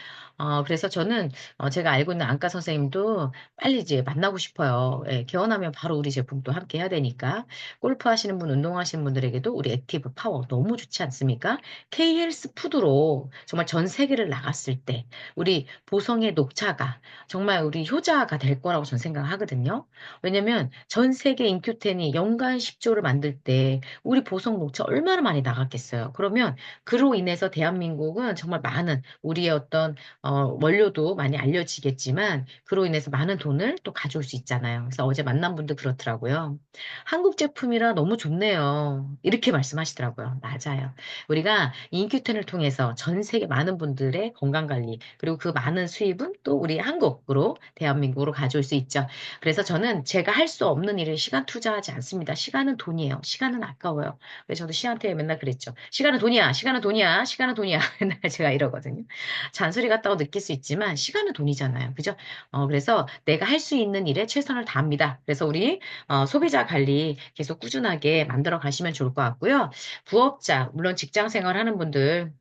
그래서 저는 제가 알고 있는 안과 선생님도 빨리 이제 만나고 싶어요. 예, 개원하면 바로 우리 제품도 함께 해야 되니까. 골프 하시는 분, 운동하시는 분들에게도 우리 액티브 파워 너무 좋지 않습니까? K헬스 푸드로 정말 전 세계를 나갔을 때 우리 보성의 녹차가 정말 우리 효자가 될 거라고 저는 생각하거든요. 왜냐면 전 세계 인큐텐이 연간 10조를 만들 때 우리 보성 녹차 얼마나 많이 나갔겠어요. 그러면 그로 인해서 대한민국은 정말 많은 우리의 어떤 원료도 많이 알려지겠지만 그로 인해서 많은 돈을 또 가져올 수 있잖아요. 그래서 어제 만난 분도 그렇더라고요. 한국 제품이라 너무 좋네요. 이렇게 말씀하시더라고요. 맞아요. 우리가 인큐텐을 통해서 전 세계 많은 분들의 건강 관리 그리고 그 많은 수입은 또 우리 한국으로 대한민국으로 가져올 수 있죠. 그래서 저는 제가 할 수 없는 일에 시간 투자하지 않습니다. 시간은 돈이에요. 시간은 아까워요. 그래서 저도 시한테 맨날 그랬죠. 시간은 돈이야, 시간은 돈이야, 시간은 돈이야. 맨날 제가 이러거든요. 잔소리 같다고 느낄 수 있지만 시간은 돈이잖아요. 그죠? 그래서 내가 할 수 있는 일에 최선을 다합니다. 그래서 우리 소비자 관리 계속 꾸준하게 만들어 가시면 좋을 것 같고요. 부업자, 물론 직장 생활 하는 분들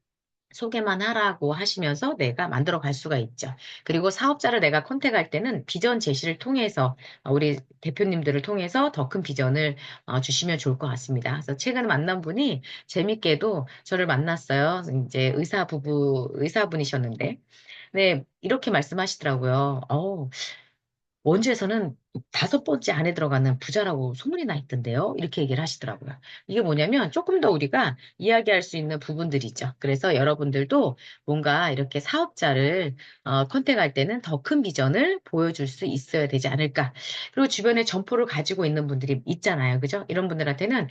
소개만 하라고 하시면서 내가 만들어 갈 수가 있죠. 그리고 사업자를 내가 컨택할 때는 비전 제시를 통해서 우리 대표님들을 통해서 더 큰 비전을 주시면 좋을 것 같습니다. 그래서 최근에 만난 분이 재밌게도 저를 만났어요. 이제 의사분이셨는데, 네, 이렇게 말씀하시더라고요. 원주에서는 5번째 안에 들어가는 부자라고 소문이 나 있던데요. 이렇게 얘기를 하시더라고요. 이게 뭐냐면 조금 더 우리가 이야기할 수 있는 부분들이죠. 그래서 여러분들도 뭔가 이렇게 사업자를 컨택할 때는 더 큰 비전을 보여줄 수 있어야 되지 않을까. 그리고 주변에 점포를 가지고 있는 분들이 있잖아요. 그죠? 이런 분들한테는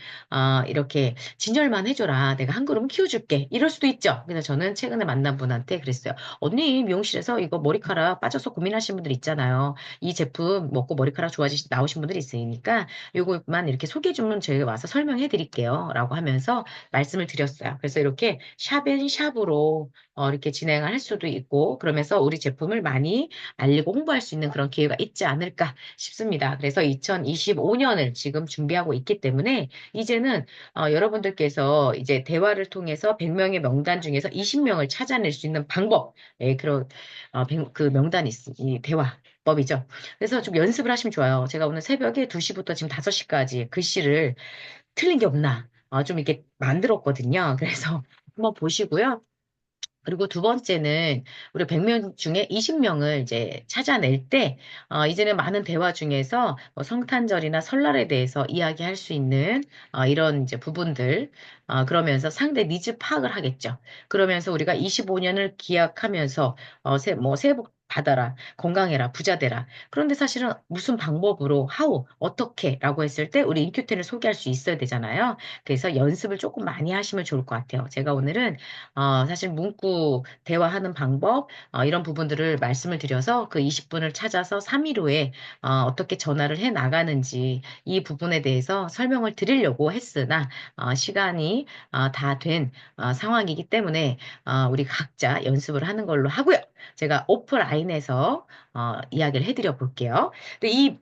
이렇게 진열만 해줘라. 내가 한 그룹 키워줄게. 이럴 수도 있죠. 그래서 저는 최근에 만난 분한테 그랬어요. 언니 미용실에서 이거 머리카락 빠져서 고민하시는 분들 있잖아요. 이 제품 먹고 머리카락 좋아지 나오신 분들이 있으니까 요것만 이렇게 소개해 주면 저희가 와서 설명해 드릴게요. 라고 하면서 말씀을 드렸어요. 그래서 이렇게 샵앤샵으로 이렇게 진행을 할 수도 있고 그러면서 우리 제품을 많이 알리고 홍보할 수 있는 그런 기회가 있지 않을까 싶습니다. 그래서 2025년을 지금 준비하고 있기 때문에 이제는 여러분들께서 이제 대화를 통해서 100명의 명단 중에서 20명을 찾아낼 수 있는 방법, 예, 그런 그 명단이 이 대화법이죠. 그래서 좀 연습을 하시면 좋아요. 제가 오늘 새벽에 2시부터 지금 5시까지 글씨를 틀린 게 없나 좀 이렇게 만들었거든요. 그래서 한번 보시고요. 그리고 두 번째는 우리 100명 중에 20명을 이제 찾아낼 때, 이제는 많은 대화 중에서 뭐 성탄절이나 설날에 대해서 이야기할 수 있는 이런 이제 부분들, 그러면서 상대 니즈 파악을 하겠죠. 그러면서 우리가 25년을 기약하면서, 뭐 새해 복 받아라, 건강해라, 부자 되라. 그런데 사실은 무슨 방법으로, 하우, 어떻게 라고 했을 때 우리 인큐텐을 소개할 수 있어야 되잖아요. 그래서 연습을 조금 많이 하시면 좋을 것 같아요. 제가 오늘은 사실 문구 대화하는 방법, 이런 부분들을 말씀을 드려서 그 20분을 찾아서 3일 후에 떻게 전화를 해 나가는지 이 부분에 대해서 설명을 드리려고 했으나 시간이 다 된 상황이기 때문에 우리 각자 연습을 하는 걸로 하고요. 제가 오프라인에서 이야기를 해드려 볼게요. 근데 이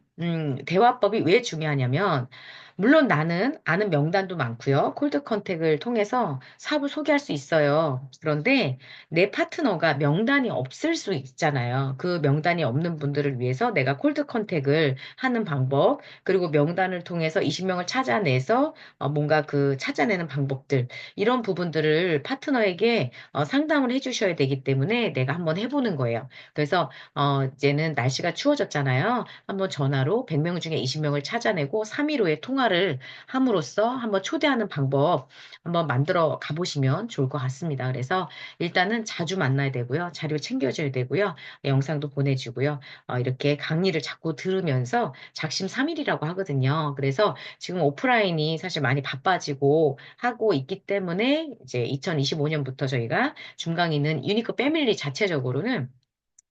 대화법이 왜 중요하냐면 물론 나는 아는 명단도 많고요. 콜드 컨택을 통해서 사업을 소개할 수 있어요. 그런데 내 파트너가 명단이 없을 수 있잖아요. 그 명단이 없는 분들을 위해서 내가 콜드 컨택을 하는 방법, 그리고 명단을 통해서 20명을 찾아내서 뭔가 그 찾아내는 방법들, 이런 부분들을 파트너에게 상담을 해주셔야 되기 때문에 내가 한번 해보는 거예요. 그래서 이제는 날씨가 추워졌잖아요. 한번 전화로 100명 중에 20명을 찾아내고 3일 후에 통화를 함으로써 한번 초대하는 방법 한번 만들어 가보시면 좋을 것 같습니다. 그래서 일단은 자주 만나야 되고요. 자료 챙겨줘야 되고요. 영상도 보내주고요. 이렇게 강의를 자꾸 들으면서 작심삼일이라고 하거든요. 그래서 지금 오프라인이 사실 많이 바빠지고 하고 있기 때문에 이제 2025년부터 저희가 중강의는 유니크 패밀리 자체적으로는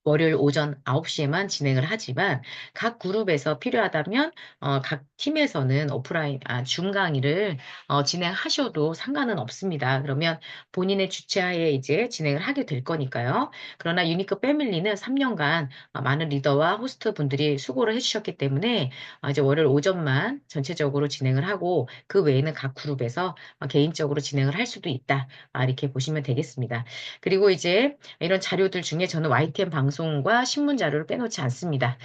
월요일 오전 9시에만 진행을 하지만 각 그룹에서 필요하다면 각 팀에서는 줌 강의를 진행하셔도 상관은 없습니다. 그러면 본인의 주최하에 이제 진행을 하게 될 거니까요. 그러나 유니크 패밀리는 3년간 많은 리더와 호스트 분들이 수고를 해주셨기 때문에 이제 월요일 오전만 전체적으로 진행을 하고 그 외에는 각 그룹에서 개인적으로 진행을 할 수도 있다. 이렇게 보시면 되겠습니다. 그리고 이제 이런 자료들 중에 저는 YTN 방송과 신문 자료를 빼놓지 않습니다.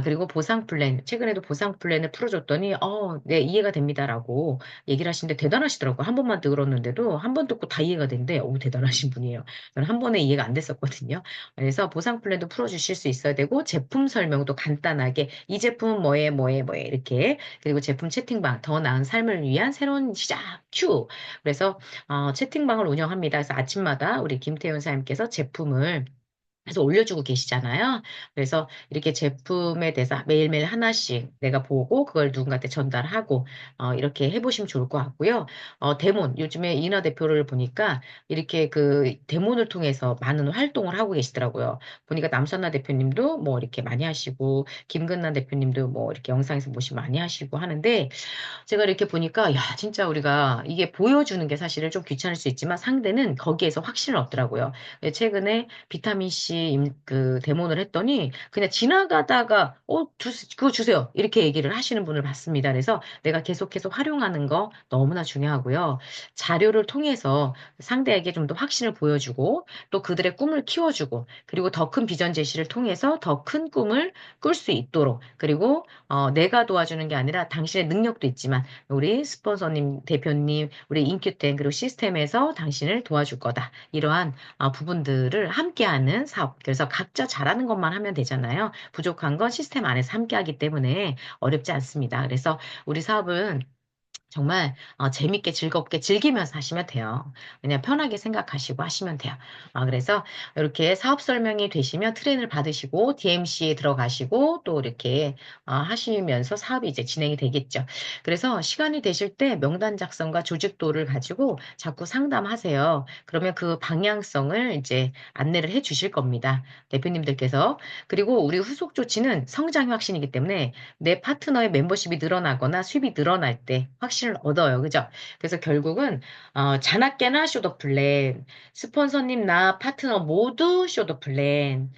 그리고 보상 플랜, 최근에도 보상 플랜을 풀어줬더니, 네, 이해가 됩니다라고 얘기를 하시는데 대단하시더라고요. 한 번만 들었는데도 한 번 듣고 다 이해가 된대. 오, 대단하신 분이에요. 저는 한 번에 이해가 안 됐었거든요. 그래서 보상 플랜도 풀어주실 수 있어야 되고, 제품 설명도 간단하게, 이 제품은 뭐에, 이렇게. 그리고 제품 채팅방, 더 나은 삶을 위한 새로운 시작, 큐. 그래서 채팅방을 운영합니다. 그래서 아침마다 우리 김태훈 사님께서 제품을 그래서 올려주고 계시잖아요. 그래서 이렇게 제품에 대해서 매일매일 하나씩 내가 보고 그걸 누군가한테 전달하고 이렇게 해보시면 좋을 것 같고요. 데몬 요즘에 이나 대표를 보니까 이렇게 그 데몬을 통해서 많은 활동을 하고 계시더라고요. 보니까 남선나 대표님도 뭐 이렇게 많이 하시고 김근남 대표님도 뭐 이렇게 영상에서 모시 많이 하시고 하는데 제가 이렇게 보니까, 야, 진짜 우리가 이게 보여주는 게 사실은 좀 귀찮을 수 있지만 상대는 거기에서 확신을 얻더라고요. 최근에 비타민C 그 데모를 했더니 그냥 지나가다가, 그거 주세요. 이렇게 얘기를 하시는 분을 봤습니다. 그래서 내가 계속해서 활용하는 거 너무나 중요하고요. 자료를 통해서 상대에게 좀 더 확신을 보여주고 또 그들의 꿈을 키워주고 그리고 더 큰 비전 제시를 통해서 더 큰 꿈을 꿀 수 있도록 그리고 내가 도와주는 게 아니라 당신의 능력도 있지만 우리 스폰서님, 대표님, 우리 인큐텐 그리고 시스템에서 당신을 도와줄 거다. 이러한 부분들을 함께하는 사업. 그래서 각자 잘하는 것만 하면 되잖아요. 부족한 건 시스템 안에서 함께하기 때문에 어렵지 않습니다. 그래서 우리 사업은 정말 재밌게 즐겁게 즐기면서 하시면 돼요. 그냥 편하게 생각하시고 하시면 돼요. 그래서 이렇게 사업 설명이 되시면 트레이닝을 받으시고 DMC에 들어가시고 또 이렇게 하시면서 사업이 이제 진행이 되겠죠. 그래서 시간이 되실 때 명단 작성과 조직도를 가지고 자꾸 상담하세요. 그러면 그 방향성을 이제 안내를 해 주실 겁니다. 대표님들께서. 그리고 우리 후속 조치는 성장의 확신이기 때문에 내 파트너의 멤버십이 늘어나거나 수입이 늘어날 때 확신을 얻어요. 그죠? 그래서 결국은 자나깨나 쇼더 플랜, 스폰서님 나 파트너 모두 쇼더 플랜,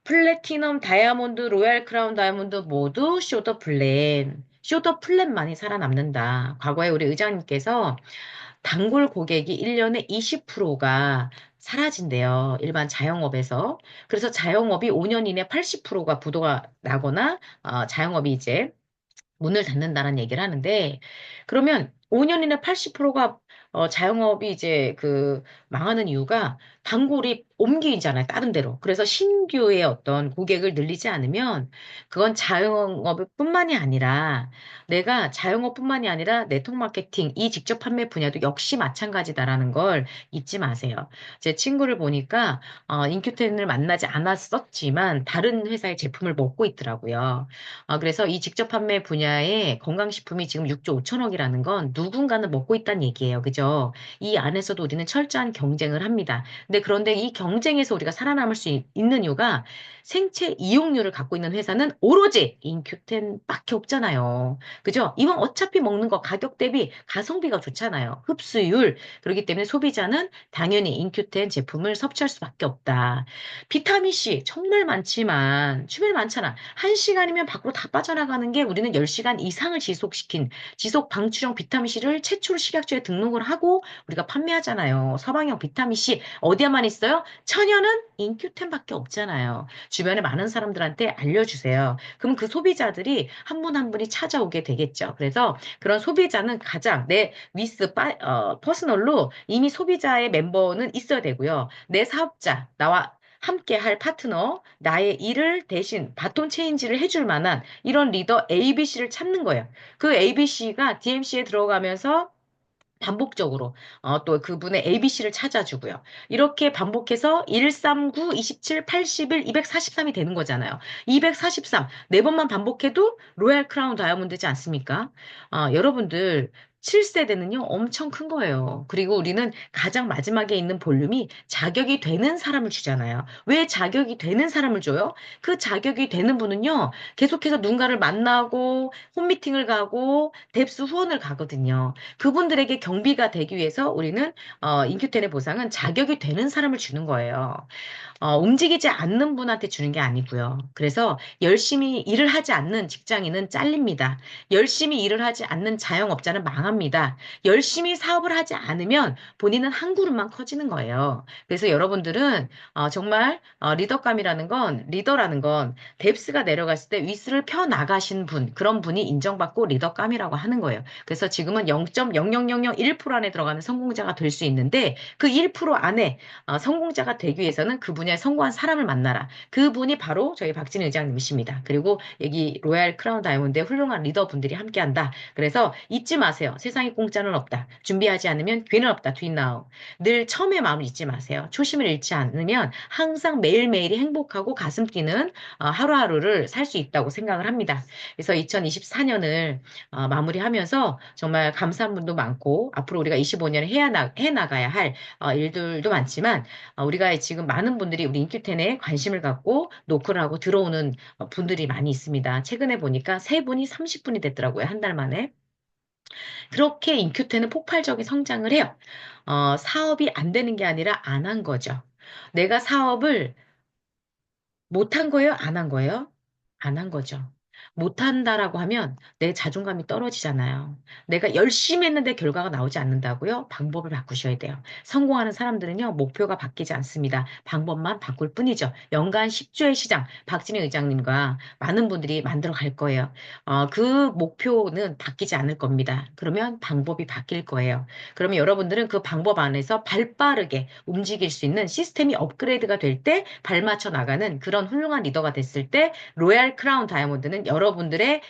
플래티넘 다이아몬드, 로얄 크라운 다이아몬드 모두 쇼더 플랜. 쇼더 플랜만이 살아남는다. 과거에 우리 의장님께서 단골 고객이 1년에 20%가 사라진대요. 일반 자영업에서. 그래서 자영업이 5년 이내 80%가 부도가 나거나 자영업이 이제 문을 닫는다는 얘기를 하는데, 그러면 5년 이내 80%가 자영업이 이제 그 망하는 이유가 단골이 옮기잖아요, 다른 데로. 그래서 신규의 어떤 고객을 늘리지 않으면 그건 자영업뿐만이 아니라 내가 자영업뿐만이 아니라 네트워크 마케팅, 이 직접 판매 분야도 역시 마찬가지다라는 걸 잊지 마세요. 제 친구를 보니까 인큐텐을 만나지 않았었지만 다른 회사의 제품을 먹고 있더라고요. 그래서 이 직접 판매 분야의 건강식품이 지금 6조 5천억이라는 건 누군가는 먹고 있다는 얘기예요. 그죠? 이 안에서도 우리는 철저한 경쟁을 합니다. 근데 그런데 이 경쟁에서 우리가 살아남을 수 있는 이유가 생체 이용률을 갖고 있는 회사는 오로지 인큐텐밖에 없잖아요. 그죠? 이건 어차피 먹는 거 가격 대비 가성비가 좋잖아요. 흡수율. 그렇기 때문에 소비자는 당연히 인큐텐 제품을 섭취할 수밖에 없다. 비타민C 정말 많지만 주변에 많잖아. 1시간이면 밖으로 다 빠져나가는 게 우리는 10시간 이상을 지속 방출형 비타민C를 최초로 식약처에 등록을 하고 우리가 판매하잖아요. 서방형 비타민C 어디에만 있어요? 천연은 인큐텐밖에 없잖아요. 주변에 많은 사람들한테 알려주세요. 그럼 그 소비자들이 한 분 한 분이 찾아오게 되겠죠. 그래서 그런 소비자는 가장 내 퍼스널로 이미 소비자의 멤버는 있어야 되고요. 내 사업자, 나와 함께 할 파트너, 나의 일을 대신 바톤 체인지를 해줄 만한 이런 리더 ABC를 찾는 거예요. 그 ABC가 DMC에 들어가면서 반복적으로 또 그분의 ABC를 찾아주고요. 이렇게 반복해서 139, 27, 81, 243이 되는 거잖아요. 243, 네 번만 반복해도 로얄 크라운 다이아몬드지 않습니까? 여러분들 7세대는요, 엄청 큰 거예요. 그리고 우리는 가장 마지막에 있는 볼륨이 자격이 되는 사람을 주잖아요. 왜 자격이 되는 사람을 줘요? 그 자격이 되는 분은요, 계속해서 누군가를 만나고, 홈미팅을 가고, 뎁스 후원을 가거든요. 그분들에게 경비가 되기 위해서 우리는, 인큐텐의 보상은 자격이 되는 사람을 주는 거예요. 움직이지 않는 분한테 주는 게 아니고요. 그래서 열심히 일을 하지 않는 직장인은 잘립니다. 열심히 일을 하지 않는 자영업자는 망합니다. 열심히 사업을 하지 않으면 본인은 한 그룹만 커지는 거예요. 그래서 여러분들은 정말 리더감이라는 건 리더라는 건 뎁스가 내려갔을 때 윗수를 펴 나가신 분 그런 분이 인정받고 리더감이라고 하는 거예요. 그래서 지금은 0.00001% 안에 들어가는 성공자가 될 수 있는데 그 1% 안에 성공자가 되기 위해서는 그 분야에 성공한 사람을 만나라. 그분이 바로 저희 박진희 의장님이십니다. 그리고 여기 로얄 크라운 다이아몬드의 훌륭한 리더분들이 함께한다. 그래서 잊지 마세요. 세상에 공짜는 없다. 준비하지 않으면 귀는 없다. Do it now. 늘 처음의 마음을 잊지 마세요. 초심을 잃지 않으면 항상 매일매일이 행복하고 가슴 뛰는 하루하루를 살 수 있다고 생각을 합니다. 그래서 2024년을 마무리하면서 정말 감사한 분도 많고 앞으로 우리가 25년에 해 나가야 할 일들도 많지만 우리가 지금 많은 분들이 우리 인큐텐에 관심을 갖고 노크를 하고 들어오는 분들이 많이 있습니다. 최근에 보니까 세 분이 30분이 됐더라고요. 한 달 만에. 그렇게 인큐텐은 폭발적인 성장을 해요. 사업이 안 되는 게 아니라 안 한 거죠. 내가 사업을 못한 거예요? 안 한 거예요? 안 한 거죠. 못한다라고 하면 내 자존감이 떨어지잖아요. 내가 열심히 했는데 결과가 나오지 않는다고요? 방법을 바꾸셔야 돼요. 성공하는 사람들은요, 목표가 바뀌지 않습니다. 방법만 바꿀 뿐이죠. 연간 10조의 시장, 박진희 의장님과 많은 분들이 만들어 갈 거예요. 그 목표는 바뀌지 않을 겁니다. 그러면 방법이 바뀔 거예요. 그러면 여러분들은 그 방법 안에서 발 빠르게 움직일 수 있는 시스템이 업그레이드가 될 때 발맞춰 나가는 그런 훌륭한 리더가 됐을 때 로얄 크라운 다이아몬드는 여러분들의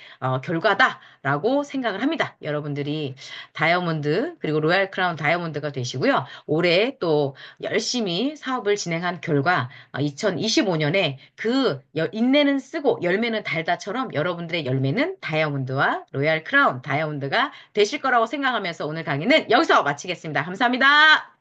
결과다라고 생각을 합니다. 여러분들이 다이아몬드 그리고 로얄 크라운 다이아몬드가 되시고요. 올해 또 열심히 사업을 진행한 결과 2025년에 그 인내는 쓰고 열매는 달다처럼 여러분들의 열매는 다이아몬드와 로얄 크라운 다이아몬드가 되실 거라고 생각하면서 오늘 강의는 여기서 마치겠습니다. 감사합니다.